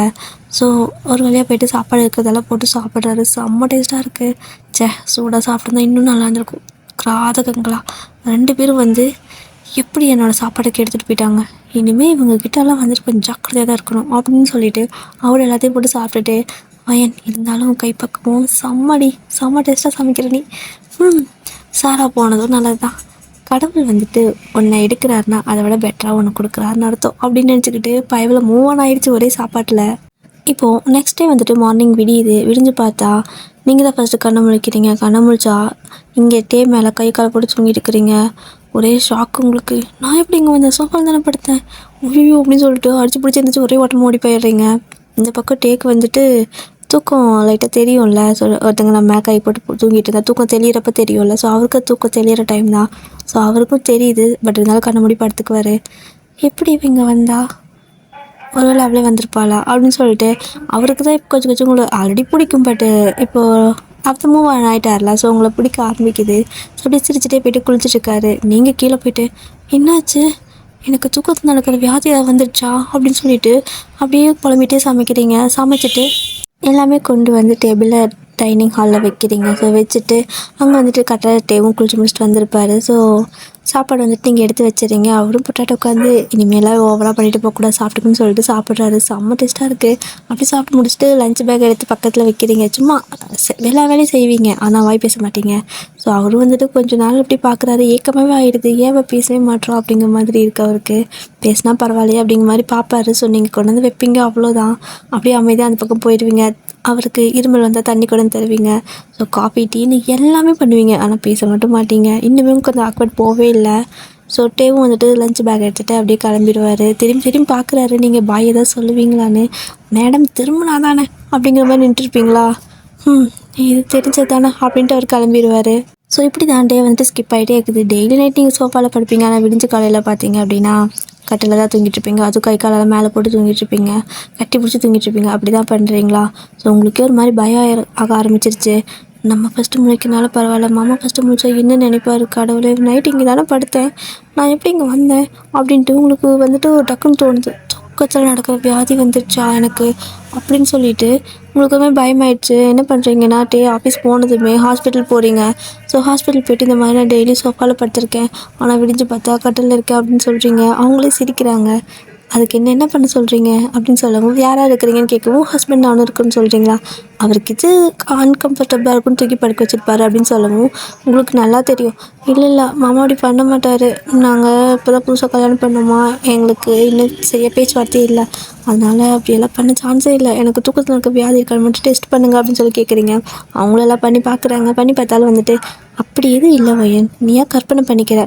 ஸோ ஒரு வழியாக போய்ட்டு சாப்பாடு இருக்கிறதெல்லாம் போட்டு சாப்பிட்றாரு. செம்ம டேஸ்ட்டாக இருக்குது. சூடாக சாப்பிட்ருந்தா இன்னும் நல்லா இருந்திருக்கும். கிராதகங்களா 2 பேரும் வந்து எப்படி என்னோடய சாப்பாடுக்கு எடுத்துகிட்டு போயிட்டாங்க. இனிமேல் இவங்ககிட்டலாம் வந்துட்டு கொஞ்சம் ஜாக்கிரதையாக தான் இருக்கணும் அப்படின்னு சொல்லிட்டு அவர் எல்லாத்தையும் போட்டு சாப்பிட்டுட்டு, வயன் இருந்தாலும் கைப்பக்குவம் செம்மடி, செம்ம டேஸ்ட்டாக சமைக்கிற நீ. சாரா போனதும் நல்லது தான். கடவுள் வந்துட்டு ஒன்றை எடுக்கிறாருன்னா அதை விட பெட்டராக ஒன்று கொடுக்குறாருன்னு அர்த்தம் அப்படின்னு நினச்சிக்கிட்டு பயவில் மூவ் ஆன் ஆகிடுச்சு ஒரே சாப்பாட்டில். இப்போது நெக்ஸ்ட் டே வந்துட்டு மார்னிங் விடிஞ்சு பார்த்தா நீங்கள் தான் ஃபஸ்ட்டு கண்ணை முழிக்கிறீங்க. கண்ணை முழிச்சா இங்கே டே மேலே கை காலை போட்டு தூங்கிட்டு இருக்கிறீங்க. ஒரே ஷாக் உங்களுக்கு. நான் எப்படி இங்கே வந்தேன்? சோஃபாவில் தானே படுத்தேன். ஐயோ அப்படின்னு சொல்லிட்டு அடிச்சு பிடிச்சி இருந்துச்சு ஒரே ஓட்டம் ஓடி போயிடுறீங்க. இந்த பக்கம் டேக்கு வந்துட்டு தூக்கம் லைட்டாக தெரியும்ல. ஸோ ஒருத்தங்க நம்ம கை போட்டு தூங்கிட்டு இருந்தால் தூக்கம் தெளிகிறப்ப தெரியும்ல. ஸோ அவருக்கு தூக்கம் தெளிகிற டைம் தான். ஸோ அவருக்கும் தெரியுது. பட் இருந்தாலும் கண்ணை மூடி படுத்துக்குவார். எப்படி இவங்க வந்தா ஒருவேளை அவளே வந்திருப்பாளா அப்படின்னு சொல்லிட்டு அவருக்கு தான் இப்போ கொஞ்சம் உங்களை ஆல்ரெடி பிடிக்கும். பட்டு இப்போது அப்போ மூவ் ஆகிட்டார்ல. ஸோ உங்களை பிடிக்க ஆரம்பிக்குது. ஸோ அப்படியே சிரிச்சுட்டே போய்ட்டு குளிச்சுட்ருக்காரு. நீங்கள் கீழே போய்ட்டு என்னாச்சு, எனக்கு தூக்கத்தில் நடக்கிற வியாதி ஏதாவது வந்துடுச்சா அப்படின்னு சொல்லிட்டு அப்படியே புலம்பிகிட்டே சமைச்சிட்டு எல்லாமே கொண்டு வந்து டேபிளில் டைனிங் ஹாலில் வைக்கிறீங்க. ஸோ வச்சுட்டு அங்கே வந்துட்டு கரெக்டாக டேவும் குளிச்சு முடிச்சுட்டு வந்திருப்பார். ஸோ சாப்பாடு வந்துட்டு நீங்கள் எடுத்து வச்சுறீங்க. அவரும் பொட்டாட்டோ உட்காந்து இனிமேலாம் ஓவராக பண்ணிட்டு போகக்கூடாது சாப்பிட்டுக்குன்னு சொல்லிட்டு சாப்பிட்றாரு. செம்ம டேஸ்ட்டாக இருக்குது. அப்படி சாப்பிட்டு முடிச்சுட்டு லஞ்ச் பேக் எடுத்து பக்கத்தில் வைக்கிறீங்க. சும்மா எல்லா வேலையும் செய்வீங்க, ஆனால் வாய் பேச மாட்டீங்க. ஸோ அவரும் வந்துட்டு கொஞ்சம் நாள் இப்படி பார்க்குறாரு. ஏக்கமாகவே ஆகிடுது. ஏன் பேசவே மாட்டோம் அப்படிங்கிற மாதிரி இருக்குது அவருக்கு. பேசினா பரவாயில்லையே அப்படிங்கிற மாதிரி பார்ப்பாரு. ஸோ நீங்கள் கொண்டு வந்து வைப்பீங்க, அவ்வளோதான். அப்படியே அமைதியாக அந்த பக்கம் போயிடுவீங்க. அவருக்கு இருமல் வந்தால் தண்ணி கொண்டு தருவீங்க. ஸோ காஃபி டீன்னு எல்லாமே பண்ணுவீங்க, ஆனால் பேச மட்டும் மாட்டீங்க. இன்னுமே கொஞ்சம் ஆக்வர்ட் போகவே இல்லை. ஸோ டேவும் வந்துட்டு லஞ்ச் பேக் எடுத்துகிட்டு அப்படியே கிளம்பிடுவார். திரும்பி பார்க்குறாரு. நீங்கள் பாய் ஏதாவது சொல்லுவீங்களான்னு. மேடம் திரும்பினா தானே அப்படிங்கிற மாதிரி நின்றுருப்பீங்களா? இது தெரிஞ்சது தானே அப்படின்ட்டு அவர் கிளம்பிடுவார். ஸோ இப்படி தான் டே வந்துட்டு ஸ்கிப் ஆகிட்டே இருக்குது. டெய்லி நைட் நீங்கள் சோஃபாவில் படுப்பீங்க, ஆனால் விடிஞ்ச காலையில் பார்த்தீங்க அப்படின்னா கட்டில் தான் தூங்கிட்டுருப்பீங்க. அதுவும் கை காலெல்லாம் மேலே போட்டு தூங்கிட்டுருப்பீங்க, கட்டி பிடிச்சி தூங்கிட்டுருப்பீங்க. அப்படி தான் பண்ணுறீங்களா? ஸோ உங்களுக்கே ஒரு மாதிரி பயம் ஆக ஆரம்பிச்சிருச்சு. நம்ம ஃபஸ்ட்டு முழிக்கனாலும் பரவாயில்ல, மாமா ஃபஸ்ட்டு முழிச்சா என்ன நினைப்பார் கடவுளே, நைட்டு இங்கே தானே படுத்தேன், நான் எப்படி இங்கே வந்தேன் அப்படின்ட்டு உங்களுக்கு வந்துட்டு ஒரு டக்குன்னு தோணுது. தூக்கத்தில் நடக்கிற வியாதி வந்துடுச்சா எனக்கு அப்படின்னு சொல்லிட்டு உங்களுக்குமே பயமாயிடுச்சு. என்ன பண்ணுறீங்கன்னா டே ஆஃபீஸ் போனதுமே ஹாஸ்பிட்டல் போகிறீங்க. ஸோ ஹாஸ்பிட்டல் போய்ட்டு இந்த மாதிரி நான் டெய்லி சோஃபாவில் படுத்திருக்கேன், ஆனால் விடிஞ்சு பார்த்தா கட்டில் இருக்கேன் அப்படின்னு சொல்கிறீங்க. அவங்களே சிரிக்கிறாங்க. அதுக்கு என்ன பண்ண சொல்கிறீங்க அப்படின்னு சொல்லவும், யாராக இருக்கிறீங்கன்னு கேட்கவும், ஹஸ்பண்ட் நானும் இருக்குன்னு சொல்கிறீங்களா? அவருக்கு இது அன்கம்ஃபர்டபுளாக இருக்குன்னு தூக்கி படுக்க வச்சுருப்பாரு அப்படின்னு சொல்லவும் உங்களுக்கு நல்லா தெரியும். இல்லை மாமா அப்படி பண்ண மாட்டார், நாங்கள் இப்போ தான் புதுசாக கல்யாணம் பண்ணோமா, எங்களுக்கு இன்னும் சரியாக பேச்சுவார்த்தையே இல்லை, அதனால் அப்படியெல்லாம் பண்ண சான்ஸே இல்லை, எனக்கு தூக்கத்தில் இருக்க வியாதி இருக்கான்னு மட்டும் டெஸ்ட் பண்ணுங்க அப்படின்னு சொல்லி கேட்குறீங்க. அவங்களெல்லாம் பண்ணி பார்க்குறாங்க. பண்ணி பார்த்தாலும் வந்துட்டு அப்படி எதுவும் இல்லை வயன், நீயா கற்பனை பண்ணிக்கிற,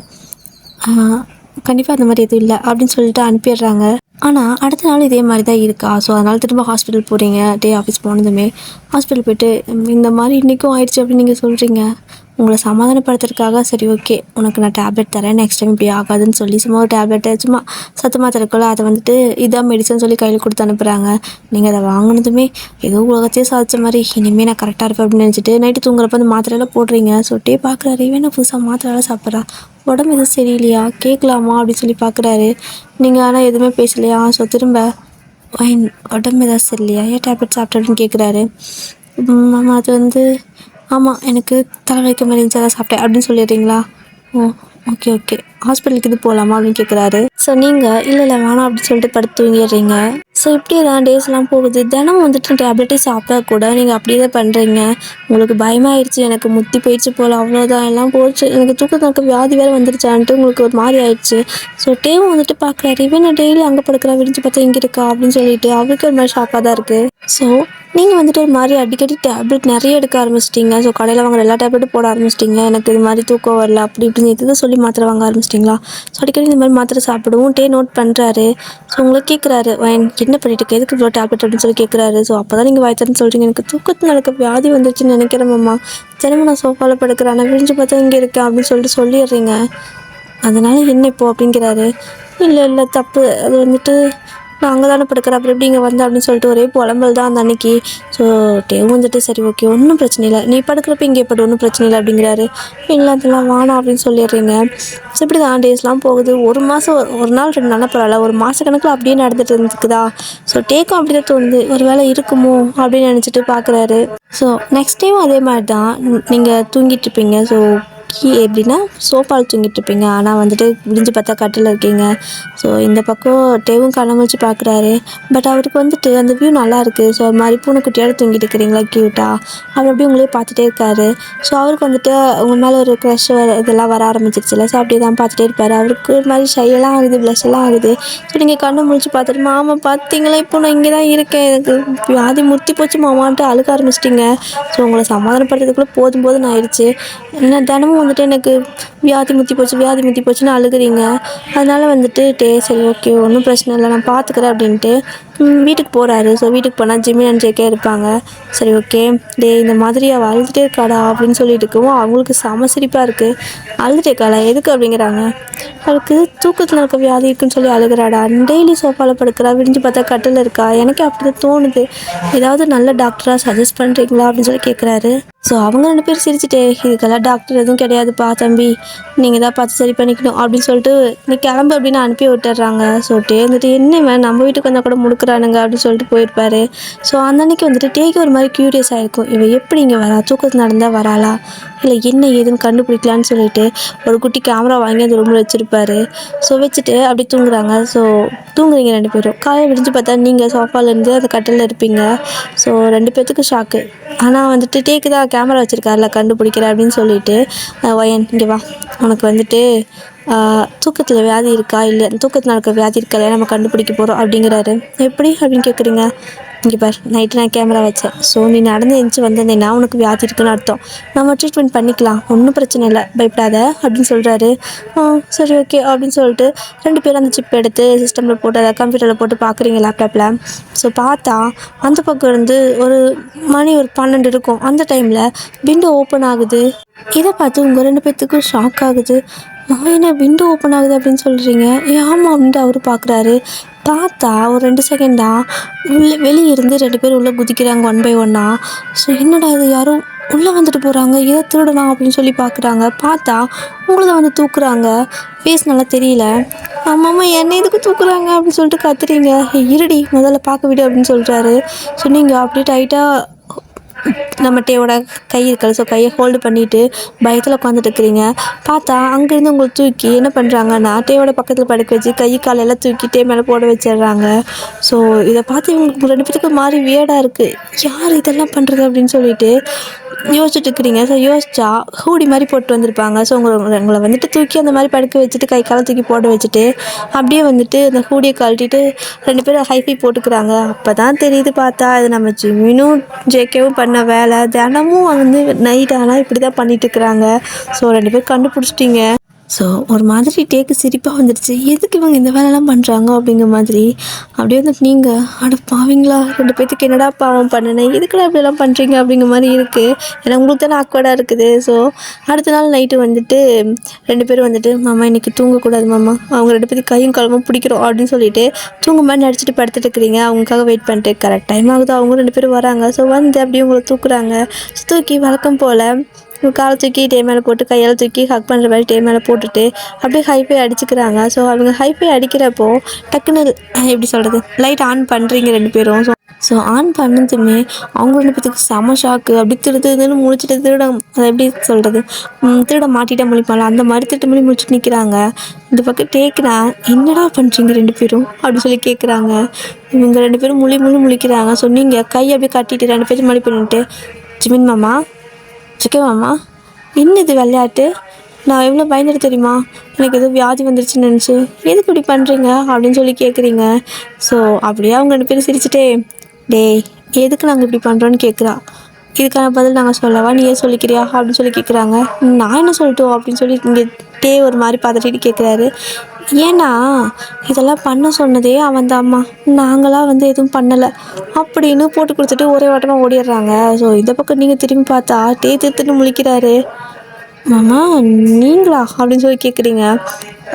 கண்டிப்பாக அந்த மாதிரி எதுவும் இல்லை அப்படின்னு சொல்லிட்டு அனுப்பிடுறாங்க. ஆனால் அடுத்த நாள் இதே மாதிரி தான் இருக்கா. ஸோ அதனால் திரும்ப ஹாஸ்பிட்டல் போகிறீங்க. டே ஆஃபீஸ் போனதுமே ஹாஸ்பிட்டல் போய்ட்டு இந்த மாதிரி இன்றைக்கும் ஆயிடுச்சு அப்படின்னு நீங்கள் சொல்கிறீங்க. உங்களை சமாதானப்படுத்துறதுக்காக சரி ஓகே உனக்கு நான் டேப்லெட் தரேன், நெக்ஸ்ட் டைம் இப்படி ஆகாதுன்னு சொல்லி சும்மா ஒரு டேப்லெட்டை சும்மா சத்து மாத்திரைக்குள்ள அதை வந்துட்டு இதான் மெடிசன் சொல்லி கையில் கொடுத்து அனுப்புகிறாங்க. நீங்கள் அதை வாங்கினதுமே ஏதோ உலகத்தையே சாதித்த மாதிரி இனிமேல் நான் கரெக்டாக இருப்பேன் அப்படின்னு நினச்சிட்டு நைட்டு தூங்குறப்ப அந்த மாத்திரையெல்லாம் போடுறீங்க. ஸோ டே பார்க்குறாரு, இவன் புதுசாக மாத்திரையெல்லாம் சாப்பிட்றா, உடம்பு எதுவும் சரியில்லையா, கேட்கலாமா அப்படின்னு சொல்லி பார்க்குறாரு. நீங்கள் ஆனால் எதுவுமே பேசலையா? ஸோ திரும்ப உடம்பு ஏதாவது சரியில்லையா, ஏன் டேப்லெட் சாப்பிட்ற அப்படின்னு கேட்குறாரு. ஆமாம் அது வந்து ஆமாம் எனக்கு தலைவலிக்க மாதிரி இருந்துச்சு அதான் சாப்பிட்டேன் அப்படின்னு சொல்லிடுறீங்களா? ஓகே ஹாஸ்பிட்டலுக்கு இது போகலாமா அப்படின்னு கேட்குறாரு. ஸோ நீங்கள் இல்லை வேணாம் அப்படின்னு சொல்லிட்டு படுத்து தூங்கிடுறீங்க. ஸோ இப்படியே தான் டேஸ்லாம் போகுது. தினம் வந்துட்டு டேப்லெட்டே சாப்பிட்டா கூட நீங்கள் அப்படியே தான் பண்ணுறீங்க. உங்களுக்கு பயமாகிடுச்சு, எனக்கு முத்தி போயிடுச்சு போல், அவ்வளோதான் எல்லாம் போச்சு, எனக்கு தூக்கத்துக்கு வியாதி வேறு வந்துருச்சான்ட்டு உங்களுக்கு ஒரு மாதிரி ஆயிடுச்சு. ஸோ டேவும் வந்துட்டு பார்க்குறாரு, இவன் நான் டெய்லி அங்கே படுக்கிறா, விடிஞ்சு பார்த்தா இங்கே இருக்கா அப்படின்னு சொல்லிட்டு அவருக்கு ஒரு மாதிரி ஷாக்காக தான் இருக்குது. ஸோ நீங்கள் வந்துட்டு ஒரு மாதிரி அடிக்கடி டேப்லெட் நிறைய எடுக்க ஆரம்பிச்சிட்டிங்க. ஸோ கடையில் வாங்குற எல்லா டேப்லெட்டும் போட ஆரம்பிச்சிட்டிங்க. எனக்கு இது மாதிரி தூக்கம் வரல அப்படி இப்படின்னு இதுதான் சொல்லி மாத்திரை வாங்க ஆரம்பிச்சிட்டிங்களா? ஸோ அடிக்கடி இந்த மாதிரி மாத்திரை சாப்பிடுவோம். டே நோட் பண்ணுறாரு. ஸோ உங்களை கேட்குறாரு, என்ன பண்ணிட்டு இருக்க, எதுக்கு இவ்வளோ டேப்லெட் அப்படின்னு சொல்லி கேட்குறாரு. ஸோ அப்போ தான் நீங்கள் வாய்த்தரன்னு சொல்கிறீங்க, எனக்கு தூக்கத்தில் நடக்க வியாதி வந்துருச்சுன்னு நினைக்கிறேன் மாமா, தினமும் நான் சோஃபாவில் படுக்கிறேன், நான் விழிஞ்சு பார்த்தா இங்கே இருக்கேன் அப்படின்னு சொல்லிட்டு சொல்லிடுறீங்க. அதனால் என்ன இப்போ அப்படிங்கிறாரு. இல்லை தப்பு, அது வந்துட்டு நான் அங்கே தானே படுக்கிறேன், அப்புறம் எப்படி இங்கே வந்தேன் அப்படின்னு சொல்லிட்டு ஒரே புலம்பல் தான் அந்த அன்னைக்கு. ஸோ டேவும் வந்துட்டு சரி ஓகே ஒன்றும் பிரச்சனை இல்லை, நீ படுக்கிறப்ப இங்கே படு ஒன்றும் பிரச்சனை இல்லை அப்படிங்கிறாரு. இல்லை அதெல்லாம் வேணாம் அப்படின்னு சொல்லிடுறீங்க. ஸோ இப்படி தான் டேஸ்லாம் போகுது. ஒரு மாதம் ஒரு நாள் 2 நாள் பரவாயில்ல, ஒரு மாத கணக்கில் அப்படியே நடந்துட்டு இருந்துக்குதா. ஸோ டேக்கும் அப்படி தான் தோணுது, ஒரு வேளை இருக்குமோ அப்படின்னு நினச்சிட்டு பார்க்குறாரு. ஸோ நெக்ஸ்ட் டேவும் அதே மாதிரி தான் நீங்கள் தூங்கிட்டு இருப்பீங்க. ஸோ எப்படின்னா சோஃபாவில் தூங்கிட்டு இருப்பீங்க, ஆனால் வந்துட்டு விடிஞ்சு பார்த்தா கட்டில் இருக்கீங்க. ஸோ இந்த பக்கம் டேவும் கண்ண முழிச்சு பார்க்குறாரு. பட் அவருக்கு வந்துட்டு அந்த வியூ நல்லா இருக்குது. ஸோ அது மாதிரி பூனைக்குட்டியோட தூங்கிட்டு இருக்கிறீங்களா க்யூட்டாக, அவர் அப்படியே உங்களே பார்த்துட்டே இருக்காரு. ஸோ அவருக்கு வந்துட்டு உங்கள் மேலே ஒரு க்ரஷ் இதெல்லாம் வர ஆரம்பிச்சிருச்சுல. ஸோ அப்படியே தான் பார்த்துட்டே இருப்பார். அவருக்கு ஒரு மாதிரி ஷையெல்லாம் ஆகுது, ப்ளஷ் எல்லாம் ஆகுது. ஸோ நீங்கள் கண்ணை முழிச்சு பார்த்துட்டு மாமா பார்த்தீங்களா இப்போ நான் இங்கே தான் இருக்கேன், எனக்கு வியாதி முத்தி போச்சு மாமான்ட்டு அழுக ஆரம்பிச்சிட்டிங்க. ஸோ உங்களை சமாதானப்படுறதுக்குள்ளே போதும் போதுன்னு ஆயிடுச்சு. என்ன தினமும் வந்துட்டு எனக்கு வியாதி முத்தி போச்சுன்னு அழுகுறீங்க. அதனால் வந்துட்டு சரி ஓகே ஒன்றும் பிரச்சனை இல்லை, நான் பார்த்துக்கிறேன் அப்படின்ட்டு வீட்டுக்கு போகிறாரு. ஸோ வீட்டுக்கு போனால் ஜிம்மி அண்ட் ஜேகே இருப்பாங்க. சரி ஓகே இந்த மாதிரி அவள் அழுதுகிட்டே இருக்காடா அப்படின்னு சொல்லிட்டு இருக்கவும் அவங்களுக்கு செம சிரிப்பாக இருக்குது. அழுதுகிட்டே இருக்காளா எதுக்கு அப்படிங்கிறாங்க. அவளுக்கு தூக்கத்தில் இருக்க வியாதி இருக்குன்னு சொல்லி அழுகிறாடா, டெய்லி சோஃபாவில் படுக்கிறா, விடிஞ்சு பார்த்தா கட்டில் இருக்கா, எனக்கே அப்படி தான் தோணுது, ஏதாவது நல்ல டாக்டராக சஜஸ்ட் பண்ணுறீங்களா அப்படின்னு சொல்லி கேட்குறாரு. ஸோ அவங்க 2 பேரும் சிரிச்சுட்டே இதுக்கெல்லாம் டாக்டர் எதுவும் கிடையாதுப்பா தம்பி, நீங்கள் தான் பார்த்து சரி பண்ணிக்கணும் அப்படின்னு சொல்லிட்டு நீ கிளம்பு அப்படின்னு அனுப்பி விட்டுறாங்க. ஸோ வந்துட்டு என்ன நம்ம வீட்டுக்கு வந்தால் கூட முடுக்குறானுங்க அப்படின்னு சொல்லிட்டு போயிருப்பாரு. ஸோ அந்த அன்னைக்கு வந்துட்டு டேக்கு ஒரு மாதிரி க்யூரியஸ் ஆகிருக்கும், இவன் எப்படி இங்கே வரா, தூக்கத்தில் நடந்தால் வராளா இல்லை என்ன ஏதுன்னு கண்டுபிடிக்கலான்னு சொல்லிட்டு ஒரு குட்டி கேமரா வாங்கி அந்த ரூமில் வச்சுருப்பாரு. ஸோ வச்சுட்டு அப்படி தூங்குறாங்க. ஸோ தூங்குறீங்க 2 பேரும். காலையில் விடிஞ்சு பார்த்தா நீங்கள் சோஃபாலேருந்து அந்த கட்டில் இருப்பீங்க. ஸோ 2 பேர்த்துக்கு ஷாக்கு. ஆனால் வந்துட்டு டேக்கு தான் கேமரா வச்சுருக்காருல கண்டுபிடிக்கிற அப்படின்னு சொல்லிட்டு ஒயன் இங்கே வா, உனக்கு வந்துட்டு தூக்கத்தில் வியாதி இருக்கா இல்லை தூக்கத்தில் நடக்கிற வியாதி இருக்கா இல்லையா நம்ம கண்டுபிடிக்க போகிறோம் அப்படிங்கிறாரு. எப்படி அப்படின்னு கேட்குறீங்க. இங்கே பார் நைட்டு நான் கேமரா வச்சேன். ஸோ நீ நடந்து எழுந்துச்சி வந்தேன்னா உனக்கு வியாதி இருக்குன்னு அர்த்தம், நம்ம ட்ரீட்மெண்ட் பண்ணிக்கலாம், ஒன்றும் பிரச்சனை இல்லை, பயப்படாத அப்படின்னு சொல்கிறாரு. சரி ஓகே அப்படின்னு சொல்லிட்டு 2 பேரும் அந்த சிப் எடுத்து சிஸ்டமில் போட்டு அதை கம்ப்யூட்டரில் போட்டு பார்க்குறீங்க லேப்டாப்பில். ஸோ பார்த்தா அந்த பக்கம் இருந்து ஒரு மணி ஒரு 12 இருக்கும். அந்த டைமில் விண்டோ ஓப்பன் ஆகுது. இதை பார்த்து உங்கள் 2 பேர்த்துக்கும் ஷாக் ஆகுது. என்ன விண்டோ ஓப்பன் ஆகுது அப்படின்னு சொல்கிறீங்க. ஆமாம் அப்படின்ட்டு அவர் பார்க்குறாரு. பார்த்தா ஒரு 2 செகண்டா வெளியே இருந்து 2 பேர் உள்ளே குதிக்கிறாங்க 1 பை 1. ஸோ என்னடா இது யாரும் உள்ளே வந்துட்டு போகிறாங்க, ஏதோ திருடலாம் அப்படின்னு சொல்லி பார்க்குறாங்க. பார்த்தா உங்களை தான் வந்து தூக்குறாங்க. ஃபேஸ் நல்லா தெரியல. ஆமாம்மா என்ன எதுக்கு தூக்குறாங்க அப்படின்னு சொல்லிட்டு கத்துறீங்க. இருடி முதல்ல பார்க்க விடு அப்படின்னு சொல்கிறாரு. ஸோ நீங்கள் அப்படியே டைட்டாக நம்ம டேவோட கை இருக்கல, ஸோ கையை ஹோல்டு பண்ணிவிட்டு பயத்தில் உட்காந்துட்டு இருக்கிறீங்க. பார்த்தா அங்கேருந்து உங்களை தூக்கி என்ன பண்ணுறாங்கன்னா டேவோட பக்கத்தில் படுக்க வச்சு கை காலையெல்லாம் தூக்கி டே மேலே போட வச்சிடுறாங்க. ஸோ இதை பார்த்து இவங்களுக்கு 2 பேருக்கு மாறி வியர்டாக இருக்குது, யார் இதெல்லாம் பண்ணுறது அப்படின்னு சொல்லிட்டு யோசிச்சுட்டு இருக்கிறீங்க. ஸோ யோசிச்சா ஹூடி மாதிரி போட்டு வந்திருப்பாங்க. ஸோ உங்களை வந்துட்டு தூக்கி அந்த மாதிரி படுக்க வச்சுட்டு கை காலை தூக்கி போட வச்சுட்டு அப்படியே வந்துட்டு அந்த ஹூடியை கழட்டிட்டு 2 பேரும் ஹைஃபை போட்டுக்கிறாங்க. அப்போ தான் தெரியுது பார்த்தா இது நம்ம ஜிம்மினும் ஜேகேவும் பண்ண வேலை. தினமும் வந்து நைட் ஆனால் இப்படி தான் பண்ணிட்டு இருக்கிறாங்க. ஸோ 2 பேர் கண்டுபிடிச்சிட்டிங்க. ஸோ ஒரு மாதிரி டேக்கு சிரிப்பாக வந்துடுச்சு, எதுக்கு இவங்க இந்த வேலைலாம் பண்ணுறாங்க அப்படிங்கிற மாதிரி. அப்படியே வந்துட்டு நீங்கள் அட பாவீங்களா 2 பேர்த்துக்கு என்னடா பாவம் பண்ணினேன், எதுக்குடா இப்படிலாம் பண்ணுறீங்க அப்படிங்கிற மாதிரி இருக்குது. ஏன்னா உங்களுக்கு தானே ஆக்வர்டாக இருக்குது. ஸோ அடுத்த நாள் நைட்டு வந்துட்டு 2 பேரும் வந்துட்டு மாமா இன்றைக்கி தூங்கக்கூடாது மாமா, அவங்க 2 பேருக்கு கையும் காலமும் பிடிக்கிறோம் அப்படின்னு சொல்லிட்டு தூங்க மாதிரி நடிச்சிட்டு படுத்துட்டு இருக்கிறீங்க. அவங்களுக்காக வெயிட் பண்ணிட்டு கரெக்ட் டைம் ஆகுது, அவங்க 2 பேரும் வராங்க. ஸோ வந்து அப்படியே உங்களை தூக்குறாங்க. தூக்கி வழக்கம் போல் காலை தூக்கி டே மேலே போட்டு கையால் தூக்கி ஹக் பண்ணுற மாதிரி டே மேலே போட்டுட்டு அப்படியே ஹைஃபை அடிச்சுக்கிறாங்க. ஸோ அவங்க ஹைஃபை அடிக்கிறப்போ டக்குன்னு எப்படி சொல்கிறது லைட் ஆன் பண்ணுறீங்க 2 பேரும். ஸோ ஆன் பண்ணதுமே அவங்க 2 பேத்துக்கு செம ஷாக்கு. அப்படி திருடுன்னு முழிச்சிட்டு அதை எப்படி சொல்கிறது திருட மாட்டிட்டா முழிப்பாங்களா அந்த மாதிரி திருட்டு மொழி முழிச்சிட்டு நிற்கிறாங்க. இந்த பக்கம் டேக்குனா என்னடா பண்ணுறீங்க 2 பேரும் அப்படின்னு சொல்லி கேட்குறாங்க. இவங்க 2 பேரும் முழிக்கிறாங்க. ஸோ நீங்கள் கையை அப்படியே கட்டிட்டு 2 பேரும் மணி பண்ணிட்டு ஜிமின் மாமா ஜிகே மாமா என்ன இது விளையாட்டு, நான் எவ்வளோ பயந்துட்டு தெரியுமா, எனக்கு எதுவும் வியாதி வந்துருச்சுன்னு நினச்சி எதுக்கு இப்படி பண்ணுறீங்க அப்படின்னு சொல்லி கேட்குறீங்க. ஸோ அப்படியே அவங்க 2 பேரும் சிரிச்சுட்டே டேய் எதுக்கு நாங்கள் இப்படி பண்ணுறோன்னு கேட்குறா. இதுக்கான பதில் நாங்கள் சொல்லவா நீ ஏன் சொல்லிக்கிறியா அப்படின்னு சொல்லி கேட்குறாங்க. நான் என்ன சொல்லட்டும் அப்படின்னு சொல்லி இங்கே டே ஒரு மாதிரி பார்த்துட்டு கேட்குறாரு. ஏன்னா இதெல்லாம் பண்ண சொன்னதே அவன் தான் அம்மா, நாங்களாம் வந்து எதுவும் பண்ணலை அப்படின்னு போட்டு கொடுத்துட்டு ஒரே வாட்டமாக ஓடிடுறாங்க. ஸோ இந்த பக்கம் நீங்கள் திரும்பி பார்த்தா டே திருத்துன்னு முழிக்கிறாரு. மாமா நீங்களா அப்படின்னு சொல்லி கேட்குறீங்க.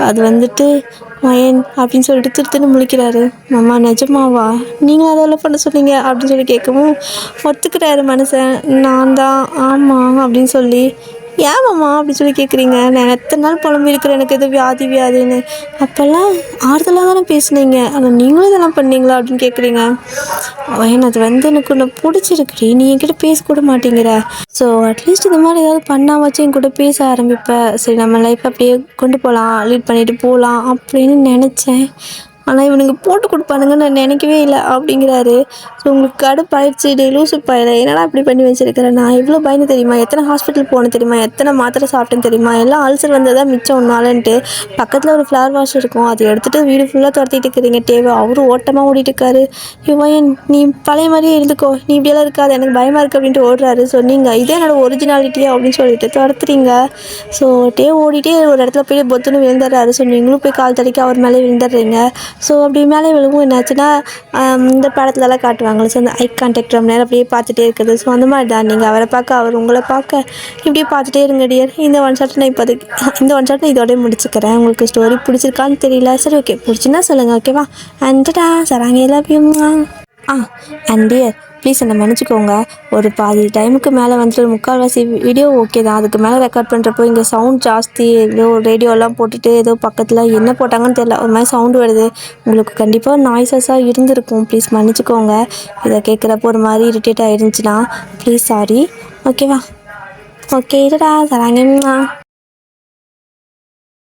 அது வந்துட்டு மயன் அப்படின்னு சொல்லிட்டு திருத்துன்னு முழிக்கிறாரு. மாமா நிஜமாவா, நீங்கள் அதெல்லாம் பண்ண சொன்னீங்க அப்படின்னு சொல்லி கேட்கவும் ஒத்துக்கிறாரு மனுஷன். நான் தான் ஆமாம் அப்படின்னு சொல்லி. ஏன் மாமா அப்படின்னு சொல்லி கேட்குறீங்க? நான் எத்தனை நாள் புலம்பி இருக்கிறேன் எனக்கு எது வியாதின்னு. அப்போல்லாம் ஆறுதலாக தானே பேசுனீங்க, ஆனால் நீங்களும் இதெல்லாம் பண்ணீங்களா அப்படின்னு கேட்குறீங்க. அது எனக்கு உன்னை பிடிச்சிருக்குடி, நீ என்கிட்ட பேசக்கூட மாட்டேங்கிற. ஸோ அட்லீஸ்ட் இந்த மாதிரி ஏதாவது பண்ணாவாச்சும் என் கூட பேச ஆரம்பிப்பேன். சரி நம்ம லைஃப் அப்படியே கொண்டு போகலாம், லீட் பண்ணிட்டு போகலாம் அப்படின்னு நினச்சேன். ஆனால் இவனுங்க போட்டு கொடுப்பானுங்கன்னு நான் நினைக்கவே இல்லை அப்படிங்கிறாரு. ஸோ உங்களுக்கு கடுப்பாயிடுச்சு, டே லூசு பாயில என்னடா இப்படி பண்ணி வச்சிருக்கிறேன், நான் எவ்வளோ பயந்து தெரியுமா, எத்தனை ஹாஸ்பிட்டல் போகணும் தெரியுமா, எத்தனை மாத்திரை சாப்பிட்டேன்னு தெரியுமா, எல்லாம் அல்சர் வந்ததான் மிச்சம் ஒன்றாலன்ட்டு. பக்கத்தில் ஒரு ஃப்ளவர் வாஷ் இருக்கும், அதை எடுத்துகிட்டு வீடு ஃபுல்லாக துரத்திட்டு இருக்கிறீங்க. தேவை அவரும் ஓட்டமாக ஓடிட்டு இருக்காரு. இவன் நீ பழைய மாதிரியே இருந்துக்கோ, நீ இப்படியெல்லாம் இருக்காது, எனக்கு பயமாக இருக்குது அப்படின்ட்டு ஓடுறாரு. ஸோ நீங்கள் இதே என்னோட ஒரிஜினாலிட்டியா அப்படின்னு சொல்லிட்டு துரத்துறீங்க. ஸோ ஓடிட்டே ஒரு இடத்துல போய் பொத்துன்னு விழுந்துடுறாரு. ஸோ நீங்களும் போய் கால் தடிக்க அவர் மேலே விழுந்துடுறீங்க. ஸோ அப்படி மேலே விழுவும் என்னாச்சுன்னா, இந்த படத்துலலாம் காட்டுவாங்கள்ல, ஸோ அந்த ஐ கான்டாக்ட் ரொம்ப நேரம் அப்படியே பார்த்துட்டே இருக்குது. ஸோ அந்த மாதிரி தான் நீங்கள் அவரை பார்க்க, அவர் உங்களை பார்க்க, இப்படியே பார்த்துட்டே இருங்க டியர். இந்த ஒன் ஷாட் நான் இப்போதைக்கு இதோடய முடிச்சுக்கிறேன். உங்களுக்கு ஸ்டோரி பிடிச்சிருக்கான்னு தெரியல. சரி ஓகே, பிடிச்சின்னா சொல்லுங்கள் ஓகேவா. அண்டடா சராங்க எல்லாத்தையும் அண்ட் டியர் ப்ளீஸ் என்னை மன்னிச்சிக்கோங்க. ஒரு பாதி டைமுக்கு மேலே வந்துட்டு முக்கால்வாசி வீடியோ ஓகே தான், அதுக்கு மேலே ரெக்கார்ட் பண்ணுறப்போ இங்கே சவுண்ட் ஜாஸ்தி, ஏதோ ரேடியோலாம் போட்டுட்டு ஏதோ பக்கத்தில் என்ன போட்டாங்கன்னு தெரியல, ஒரு மாதிரி சவுண்டு வருது. உங்களுக்கு கண்டிப்பாக நாய்ஸஸாக இருந்திருக்கும், ப்ளீஸ் மன்னிச்சிக்கோங்க. இதை கேட்குறப்போ ஒரு மாதிரி இரிட்டேட் ஆகிருந்துச்சுன்னா ப்ளீஸ் சாரி ஓகேவா. ஓகே இதடா சராங்க.